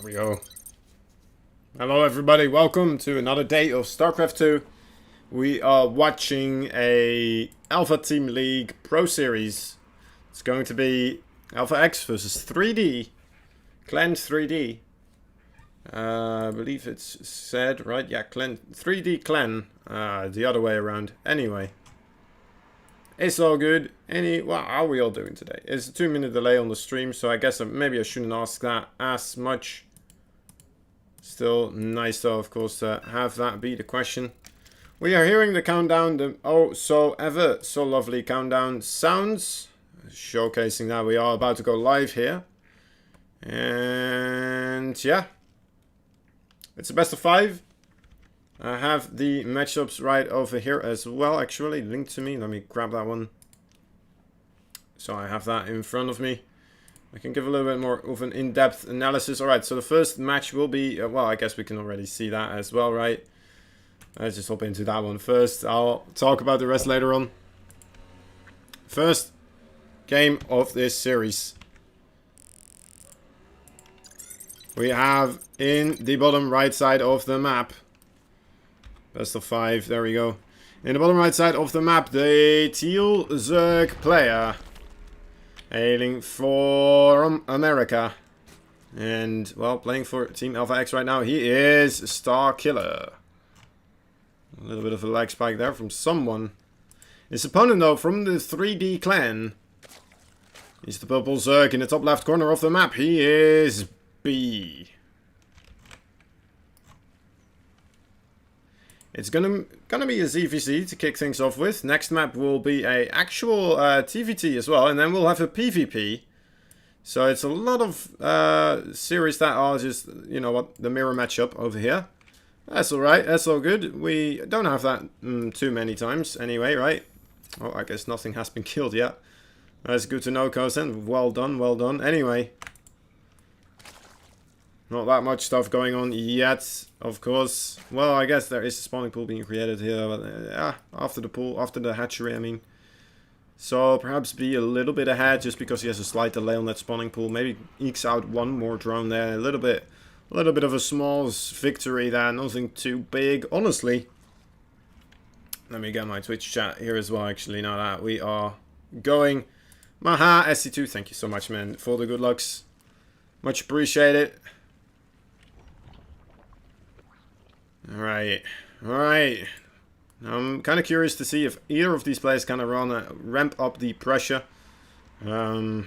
There we go. Hello everybody, welcome to another day of StarCraft 2. We are watching a Alpha Team League Pro Series. It's going to be Alpha X versus 3D. Clan 3D. I believe it's said, right? Yeah, Clan 3D Clan. The other way around. Anyway. It's all good. Well, how are we all doing today? It's a 2-minute delay on the stream, so I guess maybe I shouldn't ask that as much. Still nice though, of course, to have that be the question. We are hearing the countdown, the ever so lovely countdown sounds, showcasing that we are about to go live here. And yeah, it's a best of 5. I have the matchups right over here as well, actually linked to me. Let me grab that one. So I have that in front of me. I can give a little bit more of an in-depth analysis. Alright, so the first match will be, well, I guess we can already see that as well, right? Let's just hop into that one first. I'll talk about the rest later on. First game of this series. We have in the bottom right side of the map. Best of 5, there we go. In the bottom right side of the map, the Teal Zerg player. Hailing from America. And, well, playing for Team Alpha X right now. He is Star Killer. A little bit of a lag spike there from someone. His opponent, though, from the 3D clan. He's the purple Zerg in the top left corner of the map. He is B. It's gonna be a ZVC to kick things off with. Next map will be a actual TVT as well, and then we'll have a PvP. So it's a lot of series that are just, you know what, the mirror matchup over here. That's alright, that's all good. We don't have that too many times anyway, right? Oh, I guess nothing has been killed yet. That's good to know, Kozen. Well done, well done. Anyway. Not that much stuff going on yet, of course. Well, I guess there is a spawning pool being created here, but after the pool, after the hatchery, I mean. So perhaps be a little bit ahead just because he has a slight delay on that spawning pool. Maybe ekes out one more drone there. A little bit of a small victory there. Nothing too big, honestly. Let me get my Twitch chat here as well, actually, now that we are going. Maha, SC2, thank you so much, man, for the good lucks. Much appreciated. Alright, alright. I'm kind of curious to see if either of these players kind of ramp up the pressure. I'll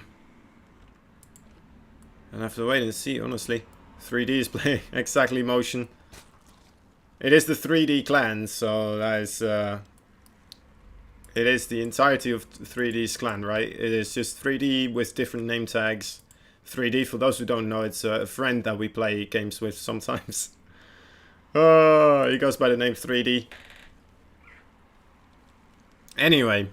have to wait and see, honestly. 3D is playing exactly motion. It is the 3D clan, so that is... it is the entirety of 3D's clan, right? It is just 3D with different name tags. 3D, for those who don't know, it's a friend that we play games with sometimes. He goes by the name 3D. Anyway,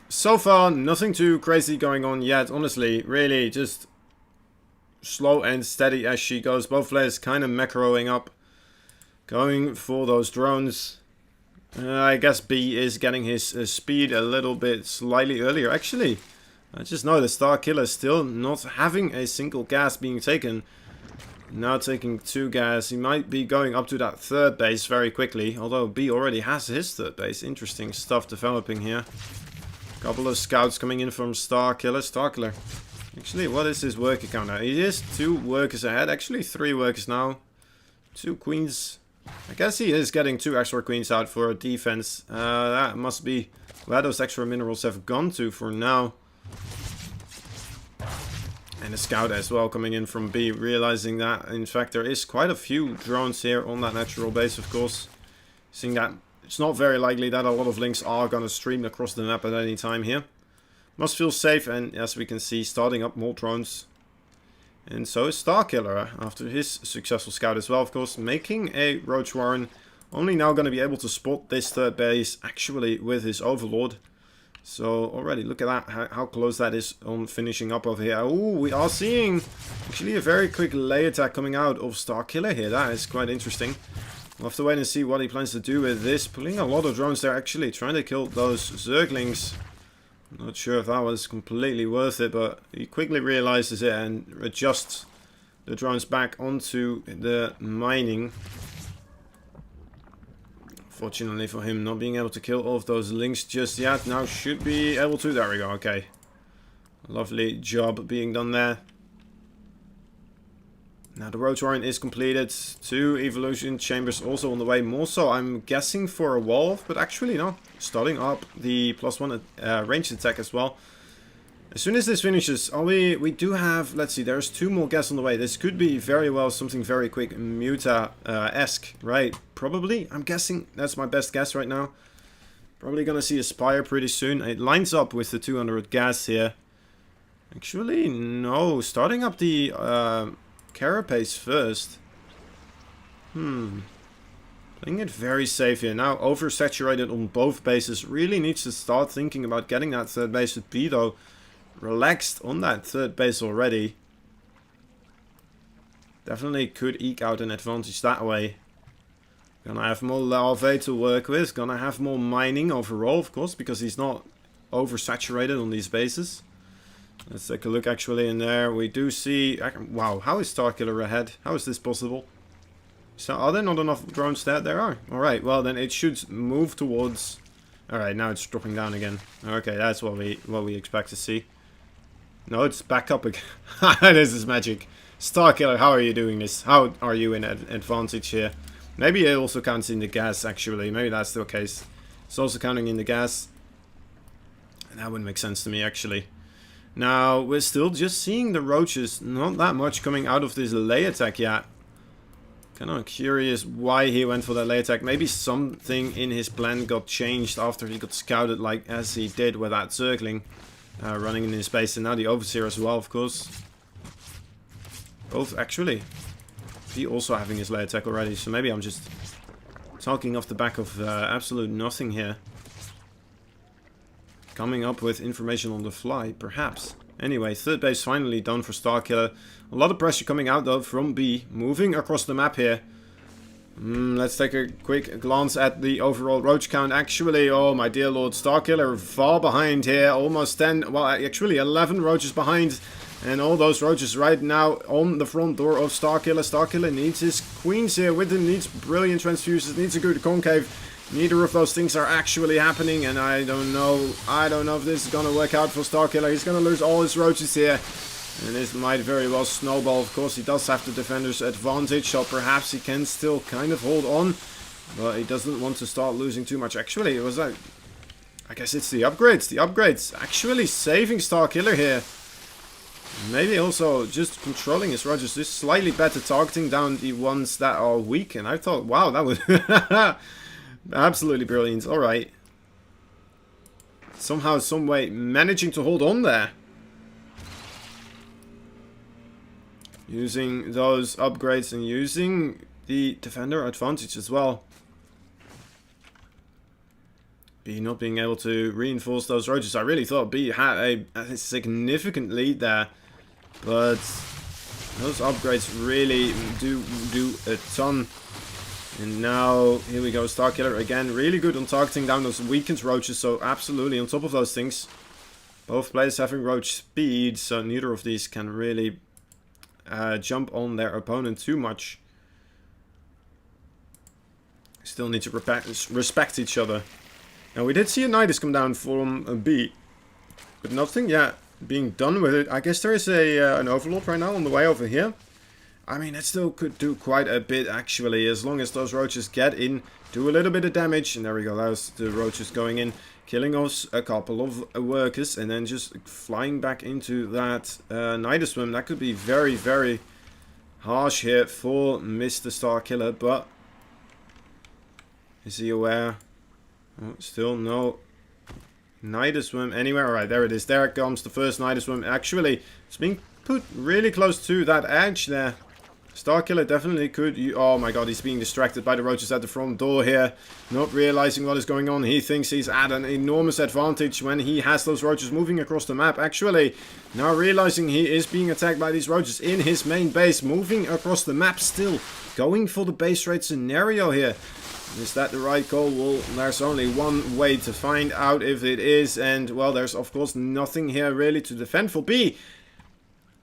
so far nothing too crazy going on yet. Honestly, really just slow and steady as she goes. Both players kind of macroing up, going for those drones. I guess B is getting his speed a little bit slightly earlier. Actually, I just know the Star Killer still not having a single gas being taken. Now taking 2 gas, he might be going up to that 3rd base very quickly. Although B already has his 3rd base. Interesting stuff developing here. Couple of scouts coming in from Star Killer. Star Killer. Actually, what is his worker count now? He is 2 workers ahead. Actually, 3 workers now. 2 queens. I guess he is getting 2 extra queens out for defense. That must be where those extra minerals have gone to for now. And a scout as well coming in from B, realizing that in fact there is quite a few drones here on that natural base, of course. Seeing that it's not very likely that a lot of links are going to stream across the map at any time here. Must feel safe, and as we can see, starting up more drones. And so is Starkiller after his successful scout as well, of course, making a Roach Warren. Only now going to be able to spot this 3rd base actually with his Overlord. So already look at that, how close that is on finishing up over here. Oh, we are seeing actually a very quick lay attack coming out of Star Killer here. That is quite interesting. We'll have to wait and see what he plans to do with this. Pulling a lot of drones there, actually trying to kill those Zerglings. Not sure if that was completely worth it, but he quickly realizes it and adjusts the drones back onto the mining. Fortunately for him, not being able to kill all of those links just yet. Now should be able to. There we go. Okay. Lovely job being done there. Now the roach warren is completed. 2 evolution chambers also on the way. More so, I'm guessing for a wolf, but actually no. Starting up the +1 ranged attack as well. As soon as this finishes, we do have, let's see, there's 2 more guests on the way. This could be very well something very quick, Muta-esque, right? Probably, I'm guessing, that's my best guess right now. Probably gonna see a Spire pretty soon. It lines up with the 200 gas here. Actually, no, starting up the Carapace first. Playing it very safe here. Now oversaturated on both bases. Really needs to start thinking about getting that 3rd base with B though. Relaxed on that 3rd base already. Definitely could eke out an advantage that way. Gonna have more larvae to work with. Gonna have more mining overall, of course, because he's not oversaturated on these bases. Let's take a look actually in there. We do see... Wow, how is Starkiller ahead? How is this possible? So, are there not enough drones there? There are. Alright, well then it should move towards... Alright, now it's dropping down again. Okay, that's what we expect to see. No, it's back up again. This is magic. Starkiller, how are you doing this? How are you in advantage here? Maybe it also counts in the gas, actually. Maybe that's the case. It's also counting in the gas. And that wouldn't make sense to me, actually. Now, we're still just seeing the roaches. Not that much coming out of this lay attack yet. Kind of curious why he went for that lay attack. Maybe something in his plan got changed after he got scouted, like as he did with that circling. Running in his base, and now the Overseer as well, of course. Both, actually. He also having his lay attack already, so maybe I'm just talking off the back of absolute nothing here. Coming up with information on the fly, perhaps. Anyway, 3rd base finally done for Starkiller. A lot of pressure coming out, though, from B. Moving across the map here. Let's take a quick glance at the overall roach count. Actually, oh my dear lord, Starkiller far behind here. Almost 10, well actually 11 roaches behind. And all those roaches right now on the front door of Starkiller. Starkiller needs his queens here with him. Needs brilliant transfuses. Needs a good concave. Neither of those things are actually happening. And I don't know if this is going to work out for Starkiller. He's going to lose all his roaches here. And this might very well snowball. Of course, he does have the defender's advantage, so perhaps he can still kind of hold on. But he doesn't want to start losing too much. Actually, it was like... I guess it's the upgrades. The upgrades actually saving Starkiller here. Maybe also just controlling his roaches. Just slightly better targeting down the ones that are weak. And I thought, wow, that was absolutely brilliant. Alright. Somehow, some way, managing to hold on there. Using those upgrades and using the defender advantage as well. B not being able to reinforce those roaches. I really thought B had a significant lead there. But those upgrades really do a ton. And now, here we go, Starkiller again. Really good on targeting down those weakened roaches. So absolutely on top of those things. Both players having roach speed. So neither of these can really... jump on their opponent too much. Still need to respect each other. Now we did see a Nidus come down from a B, but nothing yet being done with it. I guess there is an Overlord right now on the way over here. I mean, it still could do quite a bit actually, as long as those roaches get in, do a little bit of damage, and there we go. There's the roaches going in, killing us a couple of workers, and then just flying back into that Nidus swim. That could be very, very harsh here for Mr. Starkiller, but is he aware? Oh, still no Nidus swim anywhere. Alright, there it is. There comes the first Nidus swim. Actually, it's being put really close to that edge there. Starkiller definitely could... Oh my god, he's being distracted by the roaches at the front door here. Not realizing what is going on. He thinks he's at an enormous advantage when he has those roaches moving across the map. Actually, now realizing he is being attacked by these roaches in his main base. Moving across the map still. Going for the base raid scenario here. Is that the right call? Well, there's only one way to find out if it is. And, well, there's of course nothing here really to defend for B.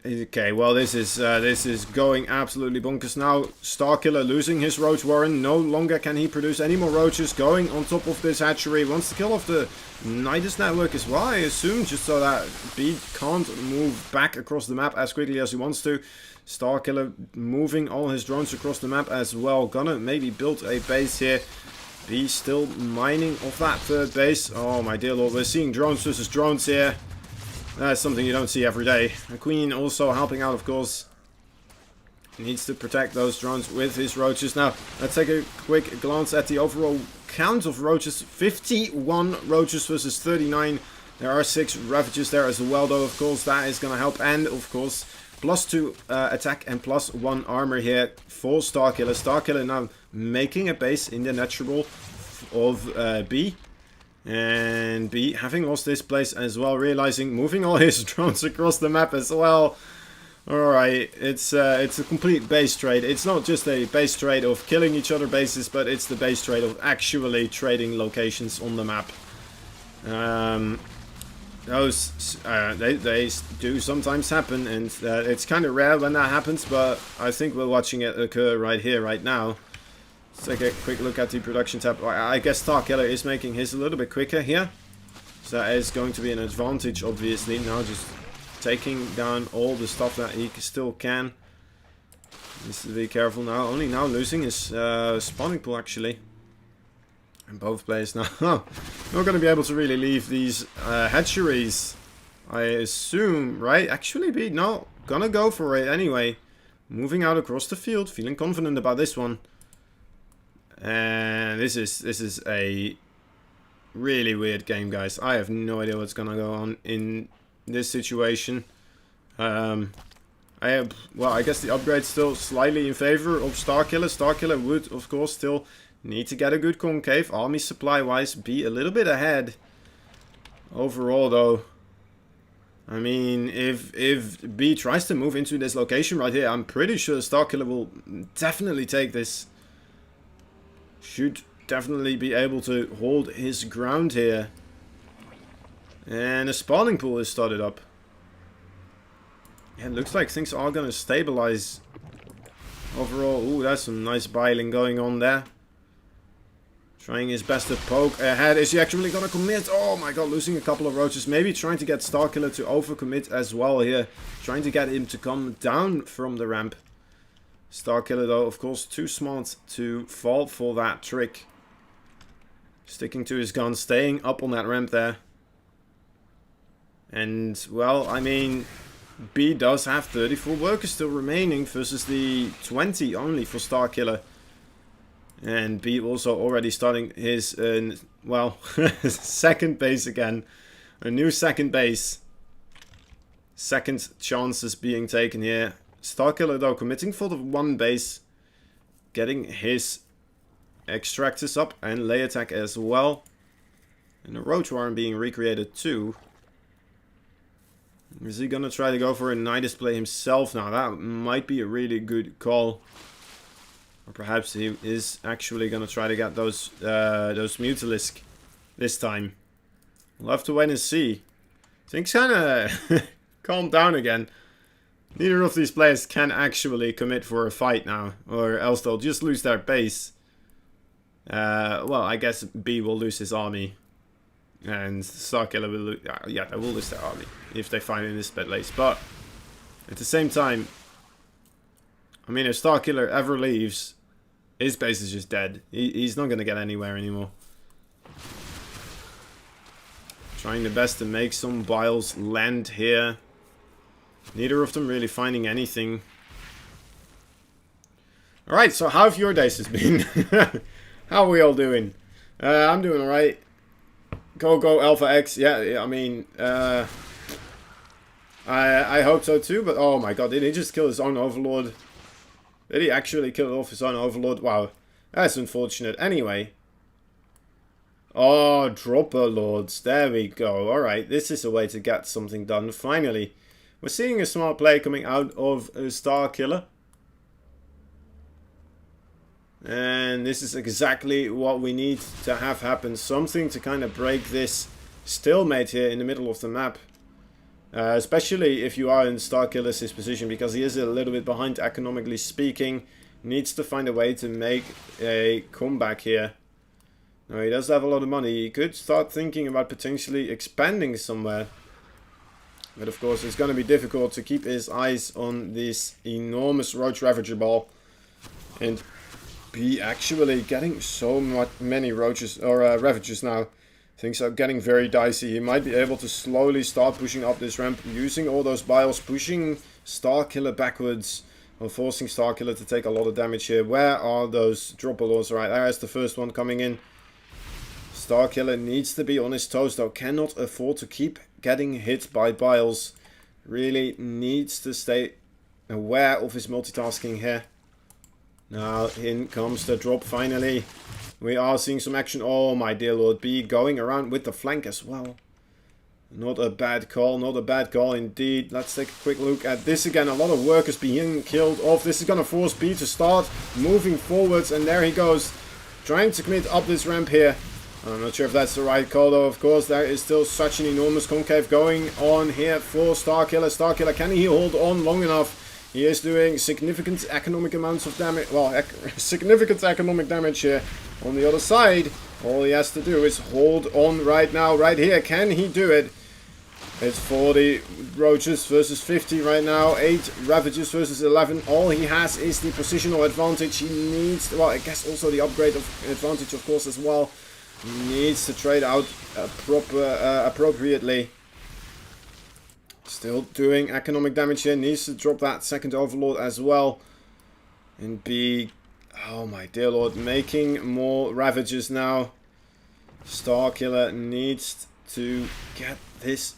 Okay, well this is going absolutely bonkers now. Starkiller losing his Roach Warren. No longer can he produce any more roaches. Going on top of this hatchery. Wants to kill off the Nidus network as well, I assume, just so that B can't move back across the map as quickly as he wants to. Starkiller moving all his drones across the map as well. Gonna maybe build a base here. B still mining off that third base. Oh my dear lord, we're seeing drones versus drones here. That's something you don't see every day. The Queen also helping out, of course. Needs to protect those drones with his roaches. Now, let's take a quick glance at the overall count of roaches. 51 roaches versus 39. There are 6 ravages there as well, though, of course. That is going to help. And, of course, +2 attack and +1 armor here for Starkiller. Starkiller now making a base in the natural of B. And B having lost this place as well, realizing, moving all his drones across the map as well. Alright, it's a complete base trade. It's not just a base trade of killing each other bases, but it's the base trade of actually trading locations on the map. They do sometimes happen, and it's kind of rare when that happens, but I think we're watching it occur right here, right now. Let's take a quick look at the production tab. I guess Starkiller is making his a little bit quicker here. So that is going to be an advantage, obviously. Now just taking down all the stuff that he still can. Needs to be careful now. Only now losing his spawning pool, actually. And both players now not going to be able to really leave these hatcheries, I assume, right? Actually, B, no. Gonna go for it anyway. Moving out across the field. Feeling confident about this one. And this is a really weird game, guys. I have no idea what's gonna go on in this situation. Well, I guess the upgrade's still slightly in favor of Starkiller. Starkiller would, of course, still need to get a good concave. Army supply-wise, be a little bit ahead. Overall, though, I mean, if B tries to move into this location right here, I'm pretty sure Starkiller will definitely take this. Should definitely be able to hold his ground here. And a spawning pool is started up. Yeah, it looks like things are going to stabilize overall. Ooh, that's some nice biling going on there. Trying his best to poke ahead. Is he actually going to commit? Oh my god, losing a couple of roaches. Maybe trying to get Starkiller to overcommit as well here. Trying to get him to come down from the ramp. Starkiller, though, of course, too smart to fall for that trick. Sticking to his gun, staying up on that ramp there. And, well, I mean, B does have 34 workers still remaining versus the 20 only for Starkiller. And B also already starting his, well, second base again. A new second base. Second chances being taken here. Starkiller, though, committing for the one base. Getting his extractors up and lay attack as well. And the Roach Warren being recreated too. Is he going to try to go for a night display himself now? That might be a really good call. Or perhaps he is actually going to try to get those Mutalisk this time. We'll have to wait and see. Things kind of calmed down again. Neither of these players can actually commit for a fight now, or else they'll just lose their base. Well, I guess B will lose his army, and Starkiller will lose. Yeah, they will lose their army if they find in this place. But at the same time, I mean, if Starkiller ever leaves, his base is just dead. He's not going to get anywhere anymore. Trying the best to make some biles land here. Neither of them really finding anything. Alright, so how have your days been? How are we all doing? I'm doing alright. Go Alpha X. Yeah, I mean, I hope so too, but oh my god, did he just kill his own overlord? Did he actually kill off his own overlord? Wow, that's unfortunate. Anyway. Oh, dropper lords. There we go. Alright, this is a way to get something done, finally. We're seeing a smart play coming out of Starkiller. And this is exactly what we need to have happen. Something to kind of break this stalemate here in the middle of the map. Especially if you are in Starkiller's position, because he is a little bit behind economically speaking. Needs to find a way to make a comeback here. Now, he does have a lot of money. He could start thinking about potentially expanding somewhere. But of course, it's going to be difficult to keep his eyes on this enormous Roach Ravager ball. And be actually getting so many Roaches or Ravagers now. Things are getting very dicey. He might be able to slowly start pushing up this ramp, using all those biles, pushing Starkiller backwards, or forcing Starkiller to take a lot of damage here. Where are those drop balls? Right, there's the first one coming in. Starkiller needs to be on his toes though. Cannot afford to keep getting hit by biles. Really needs to stay aware of his multitasking here. Now in comes the drop finally. We are seeing some action. Oh my dear Lord. B going around with the flank as well. Not a bad call. Not a bad call indeed. Let's take a quick look at this again. A lot of workers being killed off. This is going to force B to start moving forwards. And there he goes. Trying to commit up this ramp here. I'm not sure if that's the right call though. Of course, there is still such an enormous concave going on here for Starkiller. Starkiller, can he hold on long enough? He is doing significant economic amounts of damage. Well, significant economic damage here. On the other side, all he has to do is hold on right now, right here. Can he do it? It's 40 Roaches versus 50 right now. 8 Ravages versus 11. All he has is the positional advantage. He needs, well, I guess also the upgrade of advantage, of course, as well. He needs to trade out appropriately. Still doing economic damage here. Needs to drop that second Overlord as well. And be, oh my dear Lord, making more Ravages now. Starkiller needs to get this.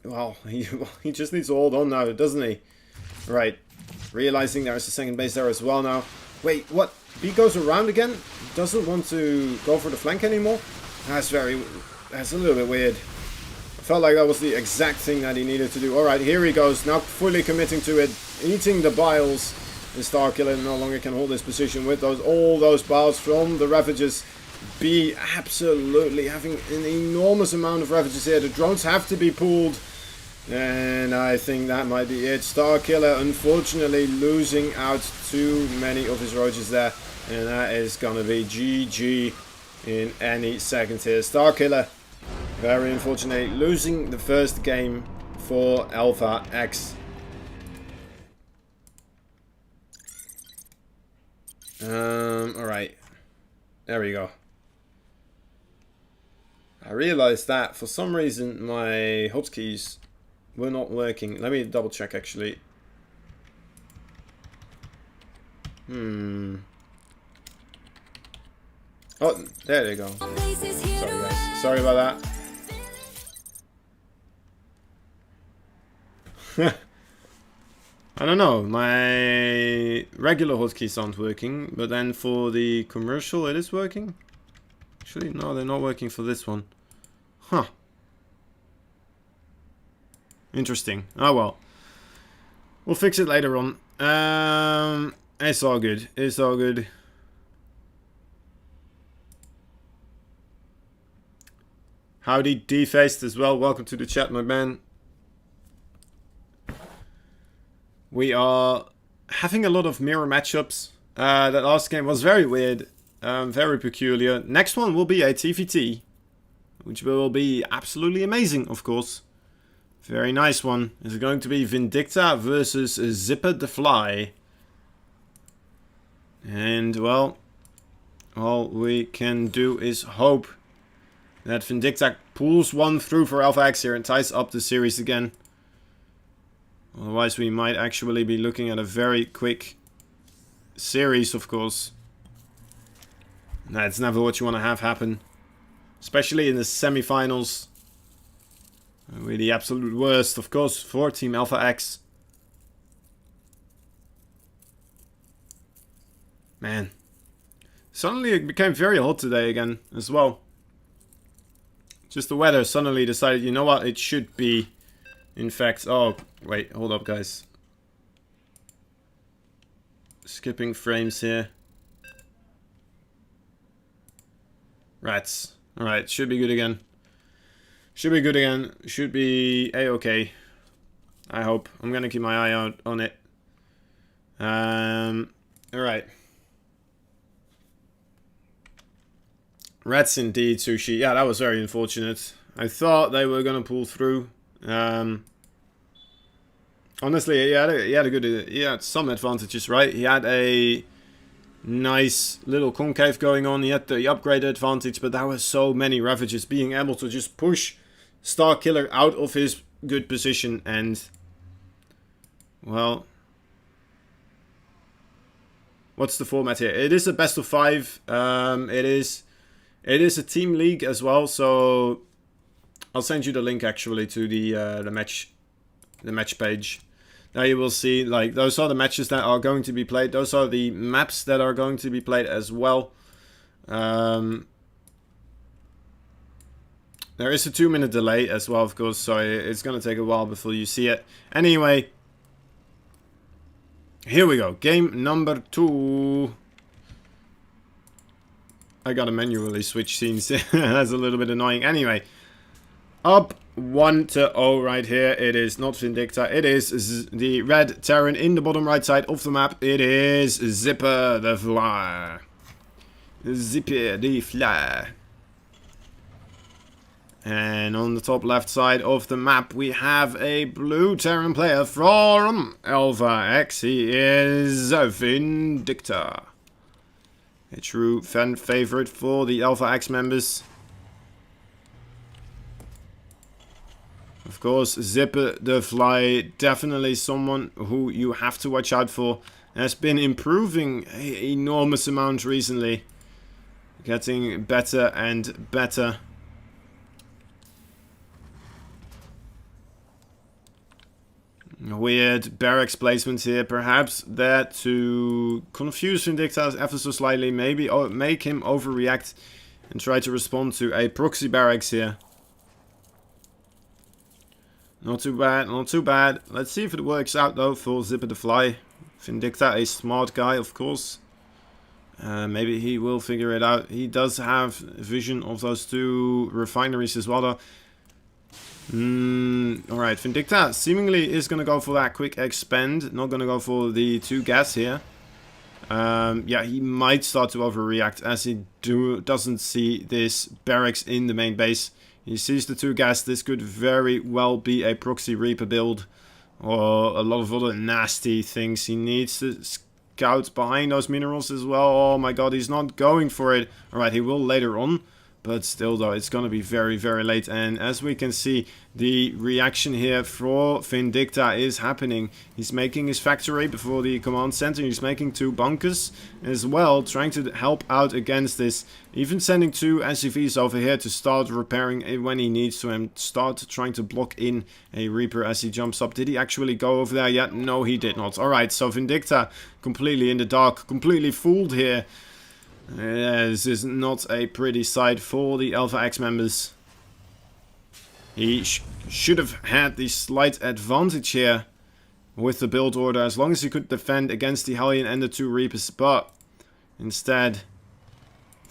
Well, he just needs to hold on now, doesn't he? Right. Realizing there is a second base there as well now. Wait, what? B goes around again? Doesn't want to go for the flank anymore? That's a little bit weird. I felt like that was the exact thing that he needed to do. Alright, here he goes. Now fully committing to it. Eating the biles. The Starkiller no longer can hold his position with all those biles from the Ravages. B absolutely having an enormous amount of Ravages here. The drones have to be pulled. And I think that might be it. Starkiller unfortunately losing out too many of his Roaches there. And that is going to be GG in any second here. Starkiller, very unfortunately, losing the first game for Alpha X. Alright. There we go. I realized that for some reason my hotkeys were not working. Let me double check actually. Oh, there they go. Sorry guys. Sorry about that. I don't know. My regular hotkeys aren't working, but then for the commercial it is working. Actually, no, they're not working for this one. Huh. Interesting. Oh well. We'll fix it later on. It's all good. It's all good. Howdy, D-Faced as well. Welcome to the chat, my man. We are having a lot of mirror matchups. That last game was very weird. Very peculiar. Next one will be a TVT. Which will be absolutely amazing, of course. Very nice one. Is it going to be Vindicta versus Zipper the Fly? And, well, all we can do is hope that Vindicta pulls one through for Alpha X here and ties up the series again. Otherwise, we might actually be looking at a very quick series, of course. That's never what you want to have happen. Especially in the semifinals. We're the absolute worst, of course, for Team Alpha X. Man. Suddenly it became very hot today again, as well. Just the weather suddenly decided, you know what, it should be. In fact, oh, wait, hold up, guys. Skipping frames here. Rats. Alright, should be good again. Should be good again. Should be a-okay. I hope. I'm gonna keep my eye out on it. Alright. Rats indeed, Sushi. Yeah, that was very unfortunate. I thought they were gonna pull through. Honestly, he had some advantages, right? He had a nice little concave going on. He had the upgrade advantage, but there were so many Ravages. Being able to just push Star Killer out of his good position and, well, what's the format here? It is a best of 5. It is a team league as well, so I'll send you the link actually to the match page. Now you will see, like, those are the matches that are going to be played. Those are the maps that are going to be played as well. There is a 2-minute delay as well, of course, so it's going to take a while before you see it. Anyway, here we go. Game number 2. I gotta manually switch scenes. That's a little bit annoying. Anyway, up 1-0 right here. It is not Vindicta. It is the red Terran in the bottom right side of the map. It is Zipper the Fly. Zipper the Fly. And on the top left side of the map, we have a blue Terran player from Alpha X. He is Vindicta. A true fan favorite for the Alpha X members. Of course, Zipper the Fly, definitely someone who you have to watch out for. Has been improving an enormous amount recently. Getting better and better. Weird barracks placement here, perhaps there to confuse Vindicta ever so slightly, maybe make him overreact and try to respond to a proxy barracks here. Not too bad, not too bad. Let's see if it works out though for Zipper the Fly. Vindicta, a smart guy, of course. Maybe he will figure it out. He does have vision of those 2 refineries as well though. Alright, Vindicta seemingly is going to go for that quick expend. Not going to go for the 2 gas here. Yeah, he might start to overreact as he doesn't see this barracks in the main base. He sees the 2 gas. This could very well be a proxy Reaper build. Or a lot of other nasty things. He needs to scout behind those minerals as well. Oh my god, he's not going for it. Alright, he will later on. But still though, it's going to be very, very late. And as we can see, the reaction here for Vindicta is happening. He's making his factory before the command center. He's making 2 bunkers as well, trying to help out against this. Even sending 2 SCVs over here to start repairing it when he needs to and start trying to block in a Reaper as he jumps up. Did he actually go over there yet? No, he did not. Alright, so Vindicta completely in the dark, completely fooled here. This is not a pretty sight for the Alpha X members. He should have had the slight advantage here with the build order, as long as he could defend against the Hellion and the 2 Reapers, but instead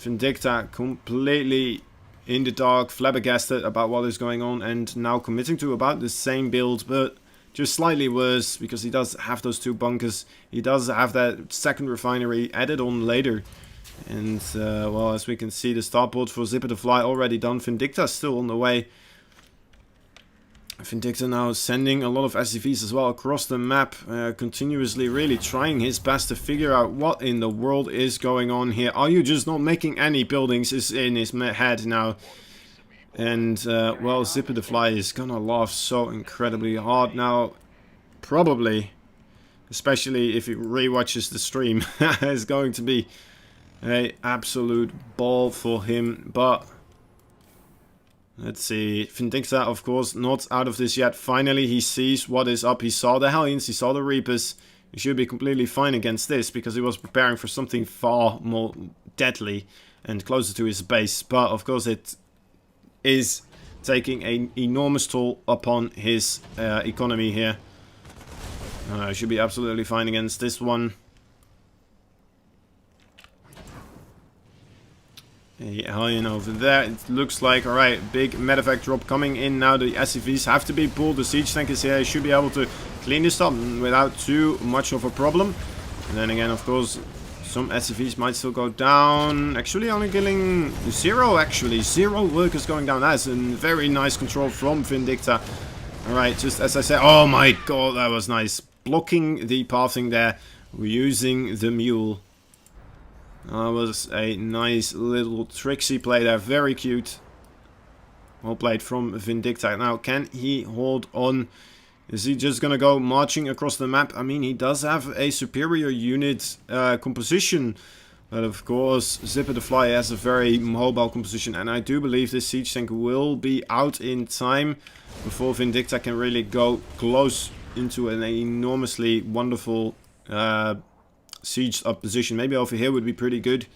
Vindicta completely in the dark, flabbergasted about what is going on, and now committing to about the same build, but just slightly worse, because he does have those 2 bunkers. He does have that second refinery added on later. And, well, as we can see, the starport for Zipper the Fly already done. Vindicta still on the way. Vindicta now sending a lot of SCVs as well across the map. Continuously really trying his best to figure out what in the world is going on here. Are you just not making any buildings? Is in his head now. And, well, Zipper the Fly is gonna laugh so incredibly hard now. Probably. Especially if he rewatches the stream. It's going to be an absolute ball for him, but let's see. Vindicta, of course, not out of this yet. Finally, he sees what is up. He saw the Hellions, he saw the Reapers. He should be completely fine against this, because he was preparing for something far more deadly and closer to his base. But, of course, it is taking an enormous toll upon his economy here. Should be absolutely fine against this one. A Hellion over there. It looks like, alright, big medevac drop coming in now. The SCVs have to be pulled. The siege tank is here. He should be able to clean this up without too much of a problem. And then again, of course, some SCVs might still go down. Actually, only killing 0, actually. 0 workers going down. That's a very nice control from Vindicta. Alright, just as I said. Oh my god, that was nice. Blocking the pathing there. We're using the mule. That was a nice little tricksy play there. Very cute. Well played from Vindicta. Now, can he hold on? Is he just going to go marching across the map? I mean, he does have a superior unit composition. But of course, Zipper the Fly has a very mobile composition. And I do believe this siege tank will be out in time before Vindicta can really go close into an enormously wonderful siege up position. Maybe over here would be pretty good.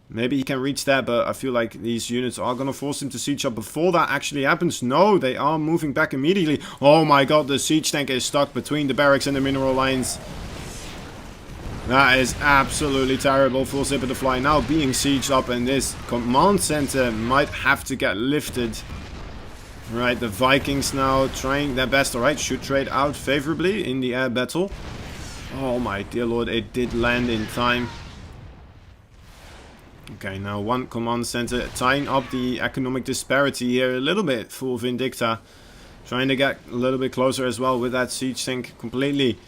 Maybe he can reach that, but I feel like these units are going to force him to siege up before that actually happens. No, they are moving back immediately. Oh my god, the siege tank is stuck between the barracks and the mineral lines. That is absolutely terrible for Zipper the Fly now being sieged up, and this command center might have to get lifted. Right, the Vikings now trying their best. Alright, should trade out favorably in the air battle. Oh my dear lord, it did land in time. Okay, now one command center tying up the economic disparity here a little bit for Vindicta. Trying to get a little bit closer as well with that siege tank completely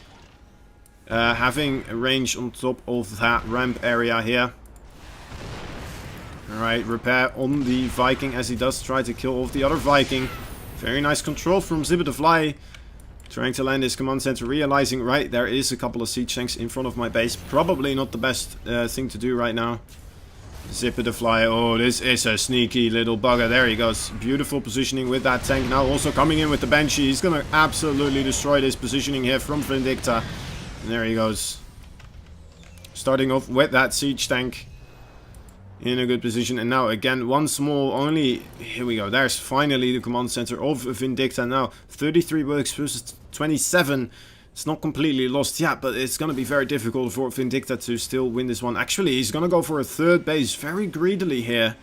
having a range on top of that ramp area here. Alright, repair on the Viking as he does try to kill off the other Viking. Very nice control from Zipper the Fly. Trying to land his command center, realizing, right, there is a couple of siege tanks in front of my base. Probably not the best thing to do right now. Zipper the Fly, oh, this is a sneaky little bugger. There he goes. Beautiful positioning with that tank. Now also coming in with the Banshee. He's going to absolutely destroy this positioning here from Vindicta. And there he goes. Starting off with that siege tank in a good position. And now again, once more, only... Here we go. There's finally the command center of Vindicta. Now, 33 works versus 27. It's not completely lost yet, but it's going to be very difficult for Vindicta to still win this one. Actually, he's going to go for a third base very greedily here.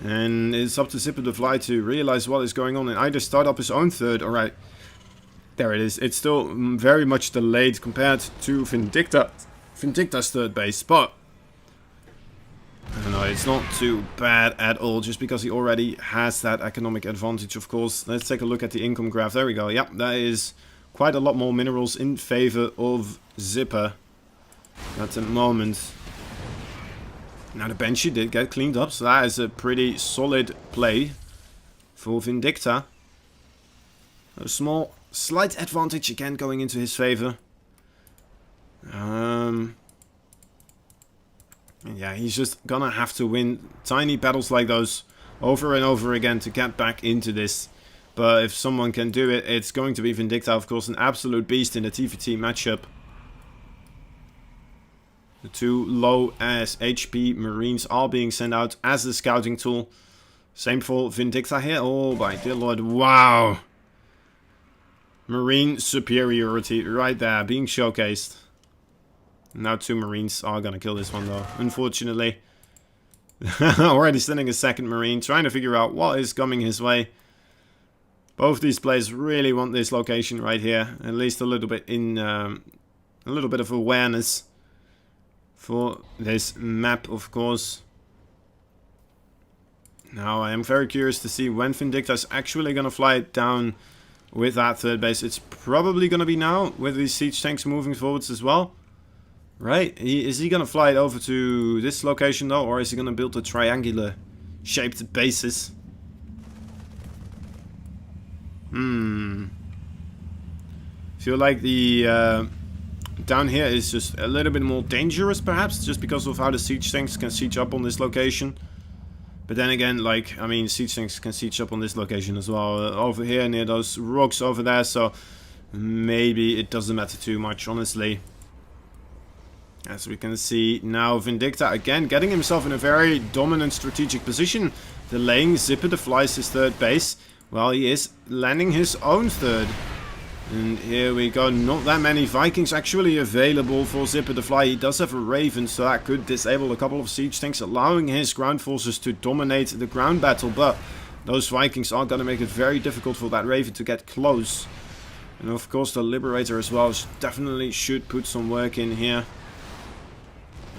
And it's up to Zipper the Fly to realize what is going on and either start up his own third. Alright, there it is. It's still very much delayed compared to Vindicta's third base, but I don't know, it's not too bad at all, just because he already has that economic advantage, of course. Let's take a look at the income graph. There we go. Yep, that is quite a lot more minerals in favor of Zipper at the moment. Now the Banshee did get cleaned up, so that is a pretty solid play for Vindicta. A small, slight advantage again going into his favor. Yeah, he's just gonna have to win tiny battles like those over and over again to get back into this. But if someone can do it, it's going to be Vindicta, of course, an absolute beast in the TVT matchup. The two low as HP Marines are being sent out as the scouting tool. Same for Vindicta here. Oh my dear lord, wow. Marine superiority right there, being showcased. Now two Marines are gonna kill this one though, unfortunately. Already sending a second Marine, trying to figure out what is coming his way. Both these players really want this location right here. At least a little bit in a little bit of awareness for this map, of course. Now I am very curious to see when Vindicta is actually gonna fly it down with that third base. It's probably gonna be now, with these siege tanks moving forwards as well. Right, is he gonna fly it over to this location though, or is he gonna build a triangular shaped bases? Feel like the down here is just a little bit more dangerous, perhaps, just because of how the siege tanks can siege up on this location. But then again, like, I mean, siege tanks can siege up on this location as well, over here near those rocks over there, so maybe it doesn't matter too much, honestly. As we can see now, Vindicta again getting himself in a very dominant strategic position, delaying Zipper the Fly's his third base, while he is landing his own third. And here we go. Not that many Vikings actually available for Zipper the Fly. He does have a Raven, so that could disable a couple of siege tanks, allowing his ground forces to dominate the ground battle. But those Vikings are going to make it very difficult for that Raven to get close. And of course the Liberator as well definitely should put some work in here.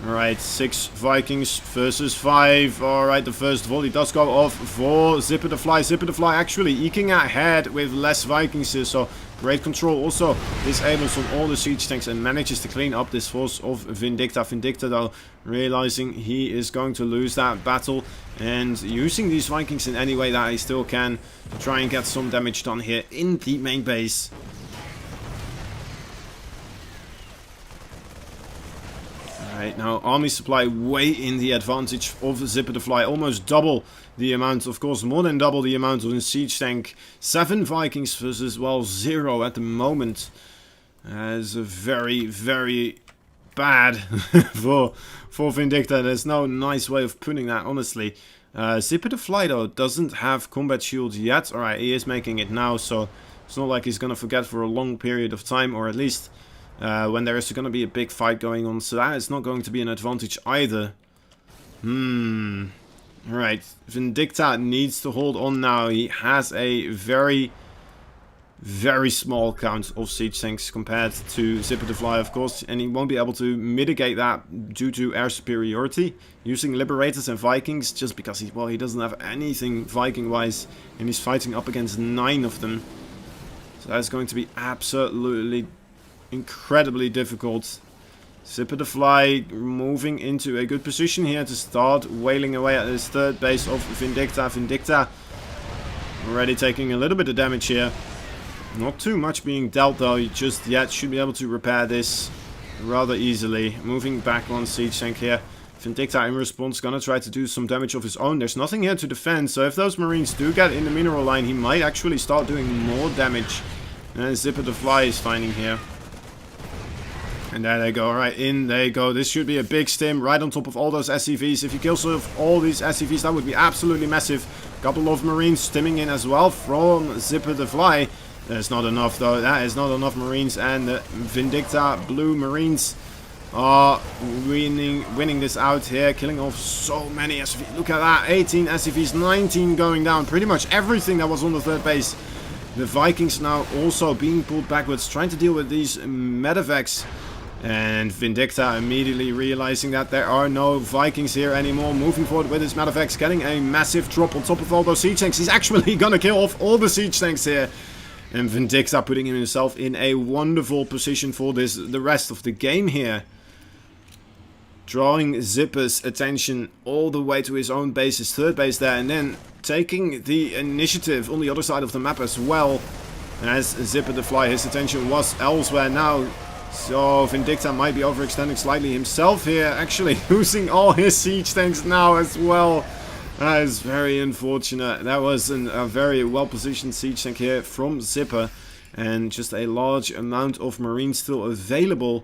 Alright, 6 Vikings versus 5. Alright, the first volley does go off for Zipper the Fly. Zipper the Fly actually eking ahead with less Vikings here, so great control. Also disables on all the siege tanks and manages to clean up this force of Vindicta. Vindicta though, realizing he is going to lose that battle and using these Vikings in any way that he still can to try and get some damage done here in the main base. Right, now army supply way in the advantage of Zipper the Fly, almost double the amount, of course more than double the amount of a siege tank. 7 Vikings versus, well, 0 at the moment. Is very, very bad for Vindicta. There's no nice way of putting that, honestly. Zipper the Fly though doesn't have combat shield yet. Alright, he is making it now, so it's not like he's gonna forget for a long period of time, or at least when there is going to be a big fight going on, so that is not going to be an advantage either. Alright, Vindicta needs to hold on now. He has a very, very small count of siege tanks compared to Zipper the Fly, of course, and he won't be able to mitigate that due to air superiority, using Liberators and Vikings, just because he doesn't have anything Viking-wise, and he's fighting up against 9 of them. So that's going to be absolutely incredibly difficult. Zipper the Fly moving into a good position here to start wailing away at this third base of Vindicta. Vindicta already taking a little bit of damage here. Not too much being dealt though just yet. Should be able to repair this rather easily. Moving back one siege tank here. Vindicta in response gonna try to do some damage of his own. There's nothing here to defend, so if those Marines do get in the mineral line, he might actually start doing more damage than Zipper the Fly is finding here. And there they go. Alright, in they go. This should be a big stim right on top of all those SCVs. If you kill sort of all these SCVs, that would be absolutely massive. Couple of Marines stimming in as well from Zipper the Fly. That's not enough though. That is not enough Marines. And the Vindicta Blue Marines are winning this out here. Killing off so many SCVs. Look at that. 18 SCVs, 19 going down. Pretty much everything that was on the third base. The Vikings now also being pulled backwards. Trying to deal with these medevacs. And Vindicta immediately realizing that there are no Vikings here anymore. Moving forward with his medevacs, getting a massive drop on top of all those siege tanks. He's actually gonna kill off all the siege tanks here. And Vindicta putting himself in a wonderful position for the rest of the game here. Drawing Zipper's attention all the way to his own base, his third base there. And then taking the initiative on the other side of the map as well. As Zipper the Fly, his attention was elsewhere now. So Vindicta might be overextending slightly himself here, actually losing all his siege tanks now as well. That is very unfortunate. That was a very well positioned siege tank here from Zipper, and just a large amount of Marines still available,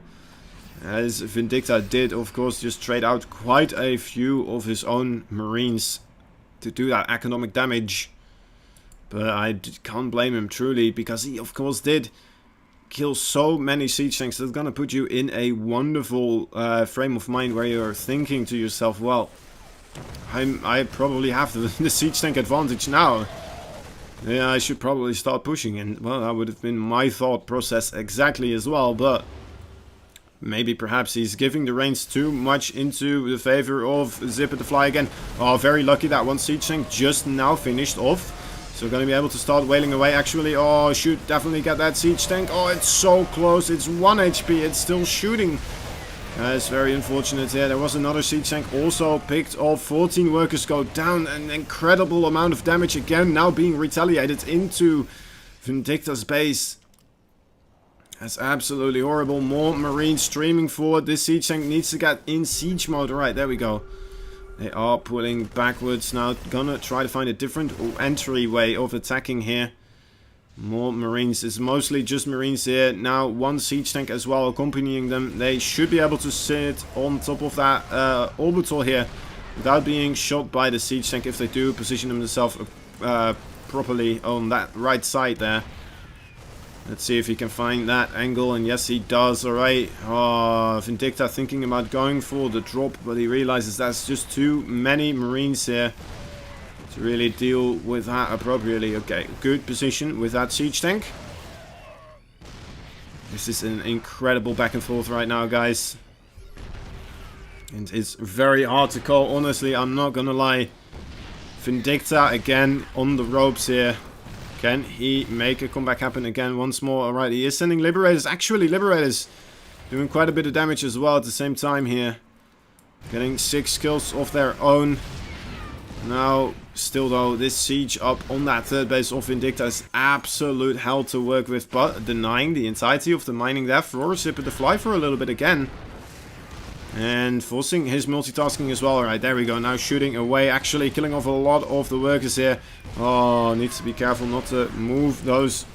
as Vindicta did of course just trade out quite a few of his own Marines to do that economic damage. But I can't blame him truly, because he of course did kill so many siege tanks. That's gonna put you in a wonderful frame of mind where you're thinking to yourself, well, I probably have the siege tank advantage now. Yeah, I should probably start pushing. And well, that would have been my thought process exactly as well, but maybe perhaps he's giving the reins too much into the favor of Zipper the Fly again. Oh, very lucky that one siege tank just now finished off. So going to be able to start wailing away actually. Oh, should definitely get that siege tank. Oh, it's so close. It's 1 HP. It's still shooting. It's very unfortunate here. There was another siege tank also picked off. 14 workers go down. An incredible amount of damage again. Now being retaliated into Vindicta's base. That's absolutely horrible. More Marines streaming forward. This siege tank needs to get in siege mode. Alright, there we go. They are pulling backwards now. Gonna try to find a different entryway of attacking here. More Marines. It's mostly just Marines here. Now one siege tank as well accompanying them. They should be able to sit on top of that orbital here without being shot by the siege tank if they do position themselves properly on that right side there. Let's see if he can find that angle, and yes he does. Alright, Vindicta thinking about going for the drop, but he realizes that's just too many Marines here to really deal with that appropriately. Okay, good position with that siege tank. This is an incredible back and forth right now, guys. And it's very hard to call, honestly, I'm not gonna lie. Vindicta again on the ropes here. Can he make a comeback happen again once more? Alright, he is sending Liberators. Actually, Liberators doing quite a bit of damage as well at the same time here. Getting 6 kills of their own. Now, still though, this siege up on that third base of Vindicta is absolute hell to work with. But denying the entirety of the mining there for Zipper to fly for a little bit again. And forcing his multitasking as well. Alright, there we go. Now shooting away. Actually killing off a lot of the workers here. Oh, needs to be careful not to move those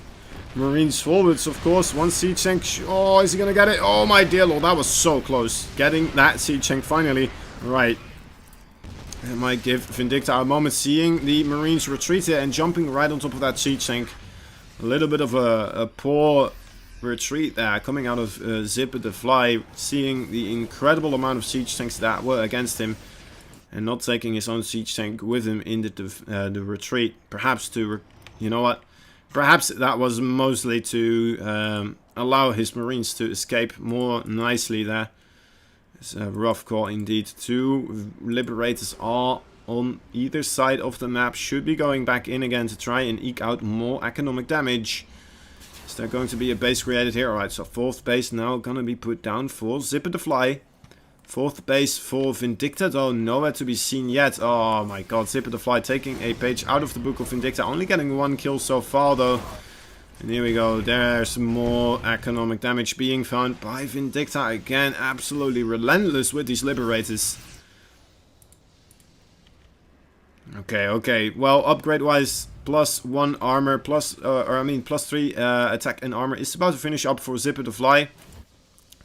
Marines forwards, of course. One siege tank. Oh, is he going to get it? Oh, my dear lord. That was so close. Getting that siege tank finally. Right. That might give Vindicta a moment. Seeing the Marines retreat here and jumping right on top of that siege tank. A little bit of a poor retreat there, coming out of Zipper the Fly, seeing the incredible amount of siege tanks that were against him, and not taking his own siege tank with him in the retreat. Perhaps to, you know what? Perhaps that was mostly to allow his Marines to escape more nicely there. It's a rough call indeed. 2 Liberators are on either side of the map. Should be going back in again to try and eke out more economic damage. Is there going to be a base created here? Alright, so 4th base now gonna be put down for Zipper the Fly. 4th base for Vindicta, though nowhere to be seen yet. Oh my god, Zipper the Fly taking a page out of the book of Vindicta. Only getting 1 kill so far though. And here we go, there's more economic damage being found by Vindicta again. Absolutely relentless with these Liberators. Okay, well, upgrade-wise, +1 armor, plus 3 attack and armor is about to finish up for Zipper the Fly.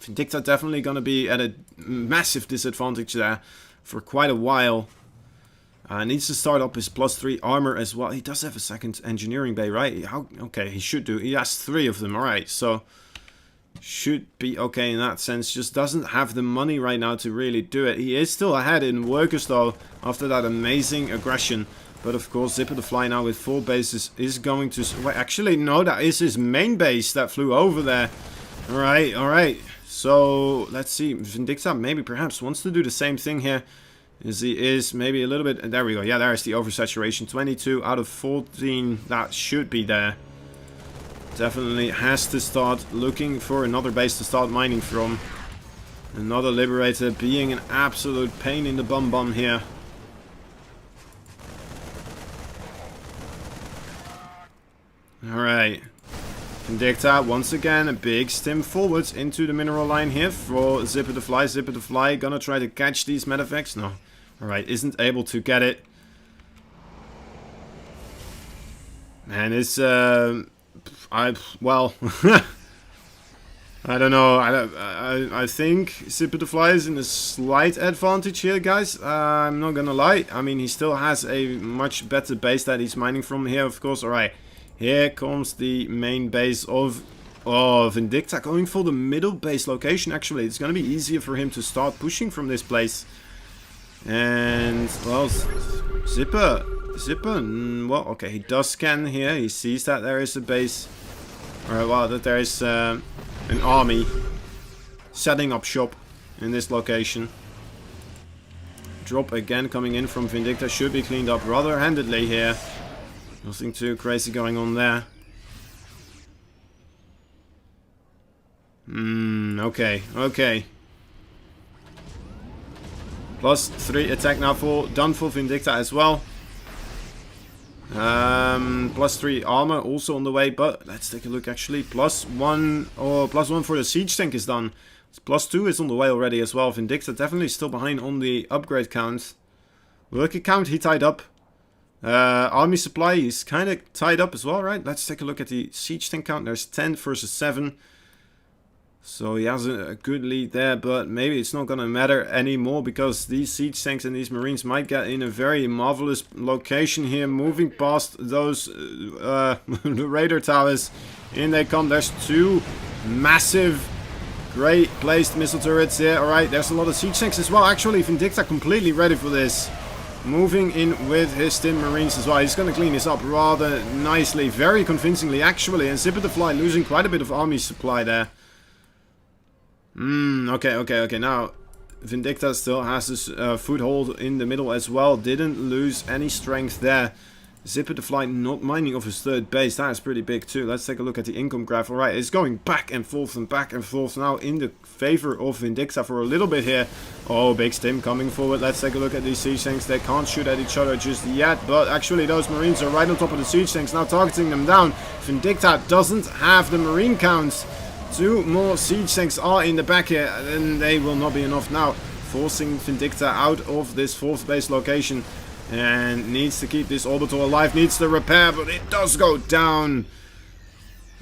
Vindicta definitely gonna be at a massive disadvantage there for quite a while. Needs to start up his +3 armor as well. He does have a 2nd engineering bay, right? Okay, he should do. He has 3 of them, alright, so should be okay in that sense. Just doesn't have the money right now to really do it. He is still ahead in workers though, after that amazing aggression. But of course, Zipper the Fly now with 4 bases is going to... Wait, actually, no, that is his main base that flew over there. Alright. So, let's see. Vindicta maybe perhaps wants to do the same thing here. As he is maybe a little bit... There we go. Yeah, there's the oversaturation. 22 out of 14. That should be there. Definitely has to start looking for another base to start mining from. Another Liberator being an absolute pain in the bum here. Alright. Vindicta, once again, a big stim forwards into the mineral line here for Zipper the Fly. Zipper the Fly gonna try to catch these medevacts. No. Alright, isn't able to get it. And it's, well, I don't know. I think Zipper the Fly is in a slight advantage here, guys. I'm not gonna lie. I mean, he still has a much better base that he's mining from here, of course. Alright, here comes the main base of Vindicta, going for the middle base location. Actually, it's gonna be easier for him to start pushing from this place. And, well, Zipper, well, okay, he does scan here. He sees that there is a base. Alright, well, that there is an army setting up shop in this location. Drop again coming in from Vindicta. Should be cleaned up rather handedly here. Nothing too crazy going on there. Okay. +3 attack now done for Vindicta as well. +3 armor also on the way, but let's take a look actually. +1 for the siege tank is done. +2 is on the way already as well. Vindicta definitely still behind on the upgrade count. Worker count he tied up. Army supply is kind of tied up as well, right? Let's take a look at the siege tank count. There's 10 versus 7. So he has a good lead there, but maybe it's not going to matter anymore because these siege tanks and these marines might get in a very marvelous location here, moving past those radar towers. In they come. There's two massive, great placed missile turrets here. Alright, there's a lot of siege tanks as well. Actually, Vindicta completely ready for this. Moving in with his Stim Marines as well. He's going to clean this up rather nicely, very convincingly actually. And Zipper the Fly losing quite a bit of army supply there. Okay. Now, Vindicta still has his foothold in the middle as well. Didn't lose any strength there. Zipper the Fly not minding of his third base. That is pretty big too. Let's take a look at the income graph. Alright, it's going back and forth now in the favor of Vindicta for a little bit here. Oh, big stim coming forward. Let's take a look at these siege tanks. They can't shoot at each other just yet, but actually those marines are right on top of the siege tanks, now targeting them down. Vindicta doesn't have the marine counts. Two more siege tanks are in the back here, and they will not be enough now. Forcing Vindicta out of this fourth base location. And needs to keep this orbital alive, needs to repair, but it does go down.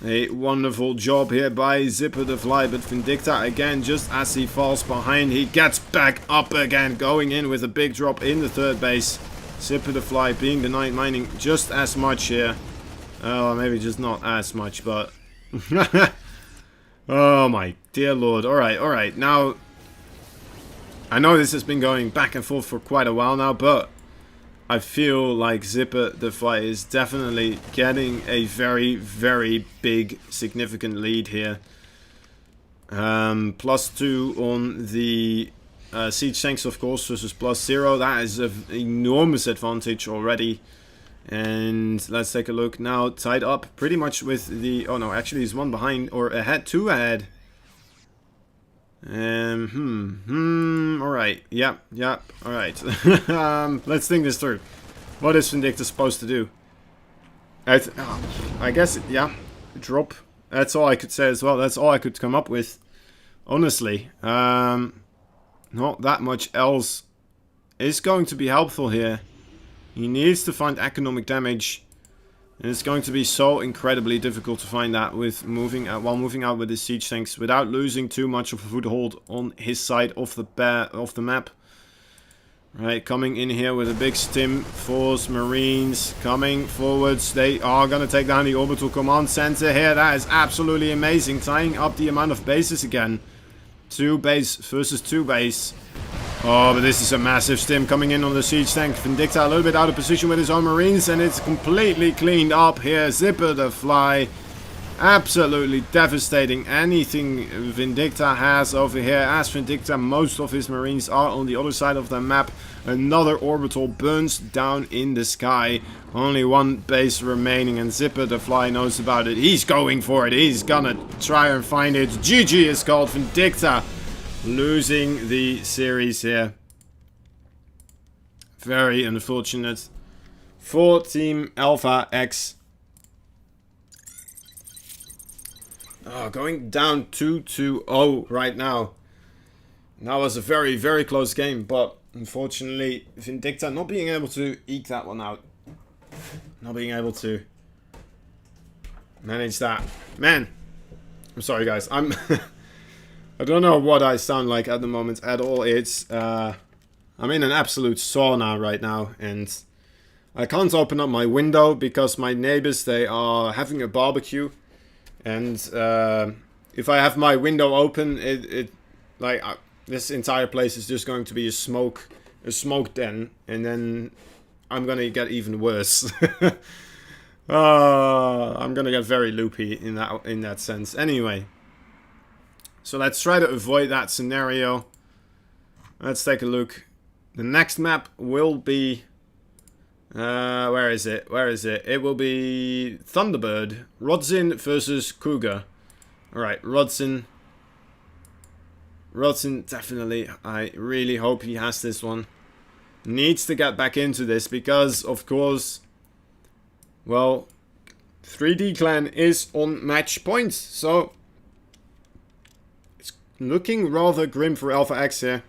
A wonderful job here by Zipper the Fly, but Vindicta again, just as he falls behind, he gets back up again, going in with a big drop in the third base. Zipper the Fly being denied mining just as much here. Oh, maybe just not as much, but... Oh my dear lord. Alright. Now, I know this has been going back and forth for quite a while now, but I feel like Zipper the Fly is definitely getting a very, very big, significant lead here. +2 on the siege tanks, of course, versus +0. That is an enormous advantage already. And let's take a look now. Tied up pretty much with the... Oh no, actually he's one behind, or ahead, two ahead. Alright, yep, alright. Let's think this through. What is Vindicta supposed to do? I guess, yeah, drop. That's all I could say as well. That's all I could come up with. Honestly, not that much else is going to be helpful here. He needs to find economic damage. And it's going to be so incredibly difficult to find that with while moving out with his siege tanks without losing too much of a foothold on his side of the map. Right, coming in here with a big stim force, marines coming forwards. They are going to take down the orbital command center here. That is absolutely amazing, tying up the amount of bases again. 2 base versus 2 base. Oh, but this is a massive stim coming in on the siege tank. Vindicta a little bit out of position with his own marines, and it's completely cleaned up here. Zipper the Fly, absolutely devastating anything Vindicta has over here. As Vindicta, most of his marines are on the other side of the map. Another orbital burns down in the sky. Only 1 base remaining, and Zipper the Fly knows about it. He's going for it. He's gonna try and find it. GG is called. Vindicta losing the series here. Very unfortunate for Team Alpha X. Oh, going down 2-0 right now. That was a very, very close game, but unfortunately Vindicta not being able to eke that one out. Not being able to manage that. Man, I'm sorry guys. I don't know what I sound like at the moment at all. It's, I'm in an absolute sauna right now, and I can't open up my window because my neighbors, they are having a barbecue, and if I have my window open, this entire place is just going to be a smoke den, and then I'm gonna get even worse. I'm gonna get very loopy in that sense. Anyway. So let's try to avoid that scenario. Let's take a look. The next map will be... where is it? It will be Thunderbird. Rodzin versus Cougar. Alright, Rodzin. Rodzin, definitely. I really hope he has this one. Needs to get back into this because, of course... Well, 3D Clan is on match points, so... Looking rather grim for Alpha X here.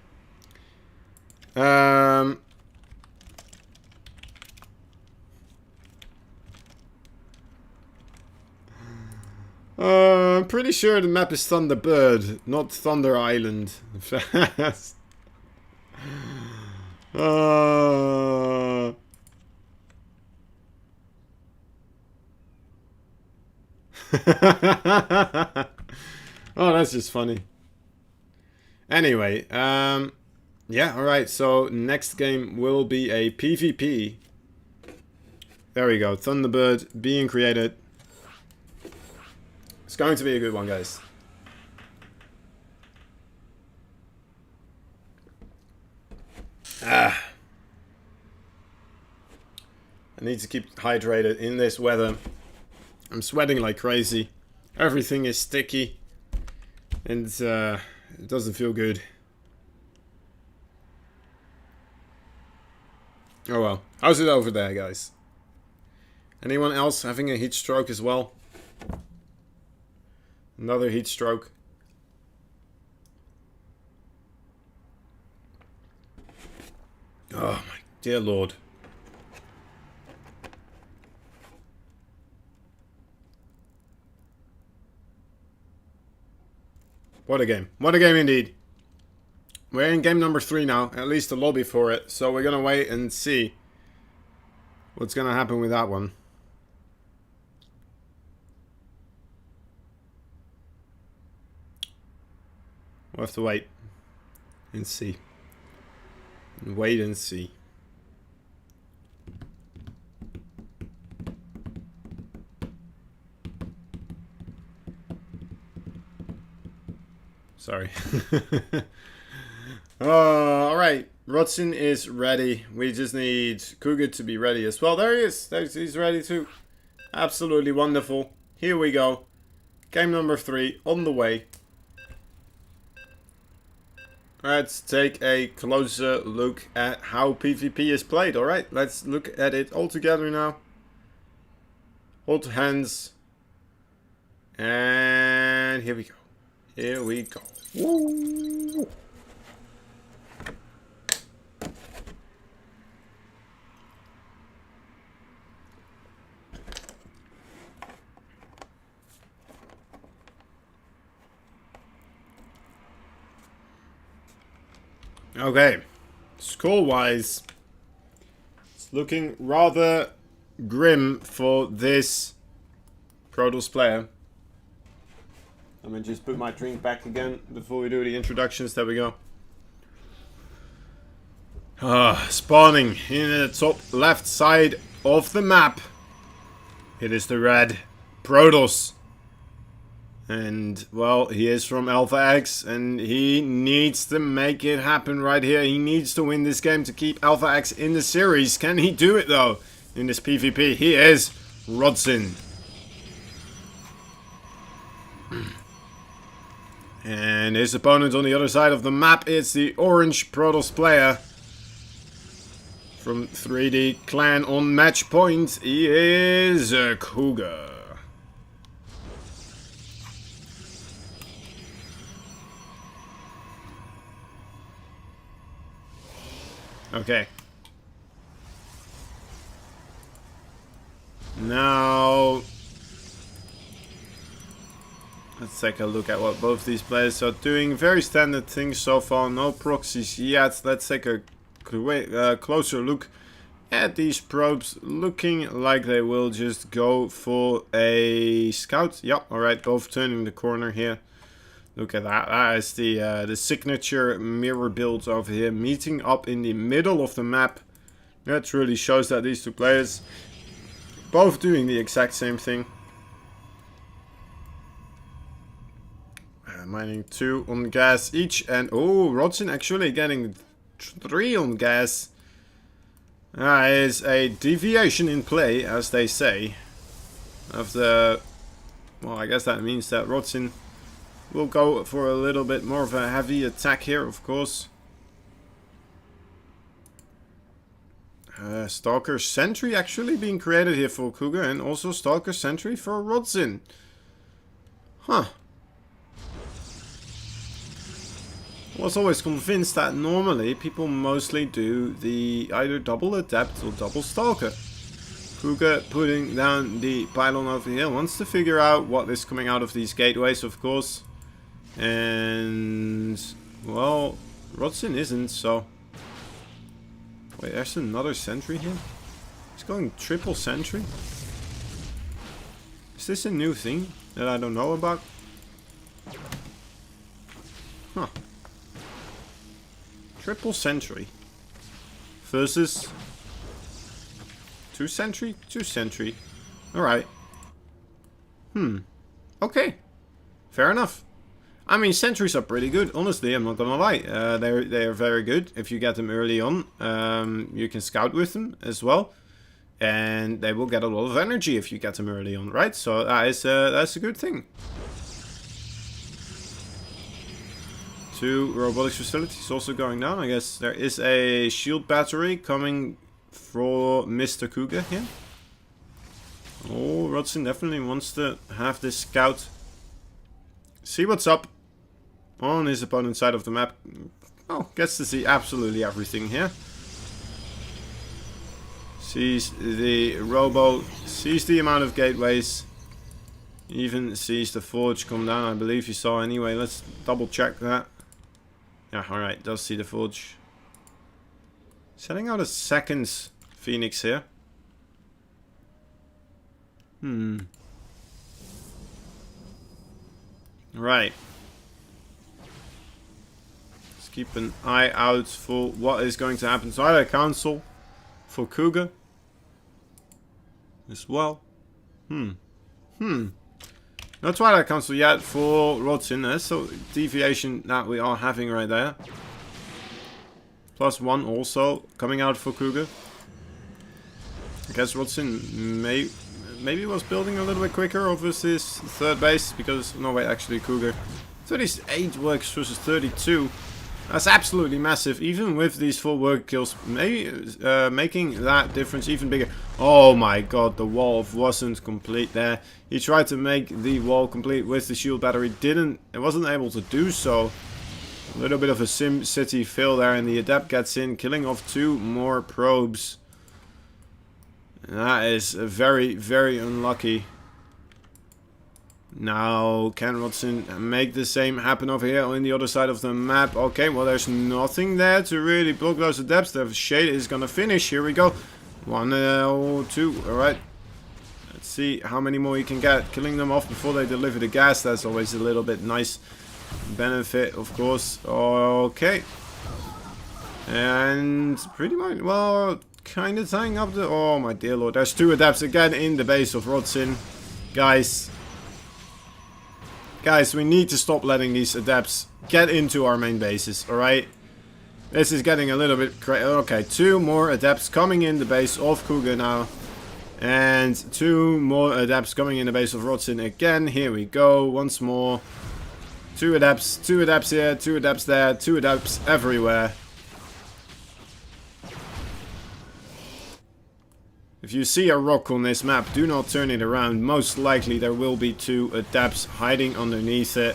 I'm pretty sure the map is Thunderbird, not Thunder Island. uh... Oh, that's just funny. Anyway, yeah, alright, so next game will be a PvP. There we go, Thunderbird being created. It's going to be a good one, guys. I need to keep hydrated in this weather. I'm sweating like crazy. Everything is sticky. And it doesn't feel good. Oh well. How's it over there, guys? Anyone else having a heat stroke as well? Another heat stroke. Oh my dear lord. What a game. What a game indeed. We're in game number 3 now. At least the lobby for it. So we're going to wait and see what's going to happen with that one. We'll have to wait and see. And wait and see. Sorry. Alright. Rodson is ready. We just need Cougar to be ready as well. There he is. He's ready too. Absolutely wonderful. Here we go. Game number 3 on the way. Let's take a closer look at how PvP is played. Alright, let's look at it all together now. Hold hands. And here we go. Here we go. Woo! Okay, score-wise, it's looking rather grim for this Protoss player. Let me just put my drink back again before we do the introductions. There we go. Spawning in the top left side of the map. It is the red Protoss. And, well, he is from Alpha X, and he needs to make it happen right here. He needs to win this game to keep Alpha X in the series. Can he do it, though, in this PvP? He is Rodson. And his opponent on the other side of the map is the orange Protoss player from 3D Clan on match point. He is Cougar. Okay. Now, let's take a look at what both these players are doing. Very standard things so far. No proxies yet. Let's take a closer look at these probes. Looking like they will just go for a scout. Yep. All right. Both turning the corner here. Look at that. That is the signature mirror build over here, meeting up in the middle of the map. That really shows that these two players both doing the exact same thing. Mining 2 on gas each, and oh, Rodson actually getting 3 on gas. Is a deviation in play, as they say, of the. Well, I guess that means that Rodson will go for a little bit more of a heavy attack here, of course. Stalker Sentry actually being created here for Cougar, and also Stalker Sentry for Rodson. Huh. I was always convinced that normally people mostly do the either double adept or double stalker. Kuga putting down the pylon over here. Wants to figure out what is coming out of these gateways, of course. And, well, Rodson isn't, so... Wait, there's another sentry here? He's going triple sentry? Is this a new thing that I don't know about? Huh. Triple sentry. Versus... 2 sentry? 2 sentry. Alright. Okay. Fair enough. I mean, sentries are pretty good. Honestly, I'm not gonna lie. They are very good. If you get them early on, you can scout with them as well. And they will get a lot of energy if you get them early on, right? So that's a good thing. 2 robotics facilities also going down. I guess there is a shield battery coming for Mr. Kuga here. Oh, Rodson definitely wants to have this scout. See what's up on his opponent's side of the map. Oh, gets to see absolutely everything here. Sees the robo, sees the amount of gateways. Even sees the forge come down, I believe you saw anyway. Let's double check that. Yeah, alright, does see the forge. Setting out a second Phoenix here. Right. Let's keep an eye out for what is going to happen. Twilight Council for Kuga as well. No Twilight Council yet for Rodson. That's a deviation that we are having right there. +1 also coming out for Kuga. I guess Rodson maybe was building a little bit quicker over his third base because no wait, actually Kuga 38 works versus 32. That's absolutely massive, even with these full work kills, maybe making that difference even bigger. Oh my god, the wall wasn't complete there. He tried to make the wall complete with the shield battery, it wasn't able to do so. A little bit of a Sim City fail there, and the Adept gets in, killing off 2 more probes. That is very, very unlucky. Now, can Rodson make the same happen over here on the other side of the map? Okay, well, there's nothing there to really block those Adepts. The Shade is gonna finish. Here we go. 1 or 2. Alright. Let's see how many more he can get. Killing them off before they deliver the gas. That's always a little bit nice benefit, of course. Okay. And pretty much, well, kind of tying up the... Oh, my dear lord. There's 2 Adepts again in the base of Rodson. Guys, we need to stop letting these Adepts get into our main bases, alright? This is getting a little bit crazy. Okay, 2 more Adepts coming in the base of Kuga now. And 2 more Adepts coming in the base of Rodson again. Here we go, once more. 2 Adepts here, 2 Adepts there, 2 Adepts everywhere. If you see a rock on this map, do not turn it around. Most likely there will be 2 Adepts hiding underneath it.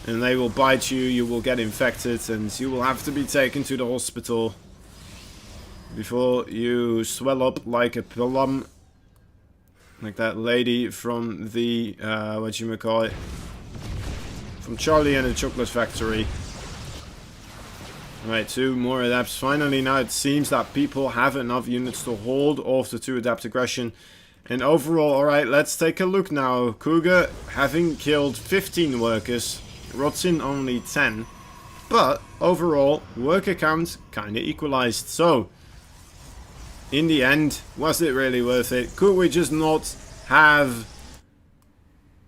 And they will bite you, you will get infected, and you will have to be taken to the hospital before you swell up like a plum. Like that lady from the, whatchamacallit, from Charlie and the Chocolate Factory. Right, 2 more Adepts. Finally, now it seems that people have enough units to hold off the 2 Adept aggression. And overall, alright, let's take a look now. Kuga having killed 15 workers, Rodson only 10. But, overall, worker count kinda equalized. So, in the end, was it really worth it? Could we just not have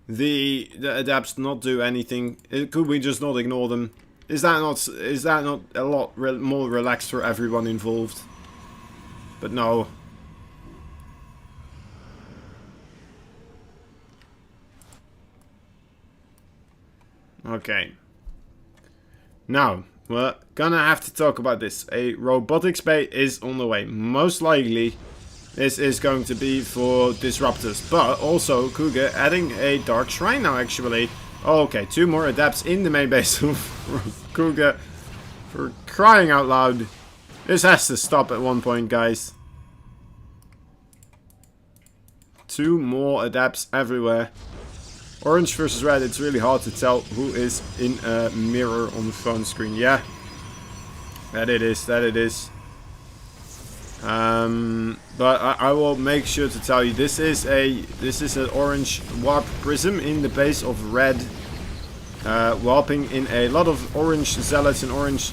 the Adepts not do anything? Could we just not ignore them? Is that not a lot more relaxed for everyone involved? But no. Okay. Now, we're gonna have to talk about this. A robotics bay is on the way. Most likely, this is going to be for disruptors. But also, Kuga adding a Dark Shrine now, actually. Okay, 2 more Adepts in the main base of Kuga. For crying out loud. This has to stop at one point, guys. 2 more adepts everywhere. Orange versus red, it's really hard to tell who is in a mirror on the phone screen. Yeah, that it is, that it is. But I will make sure to tell you, this is an orange warp prism in the base of red, warping in a lot of orange zealots and orange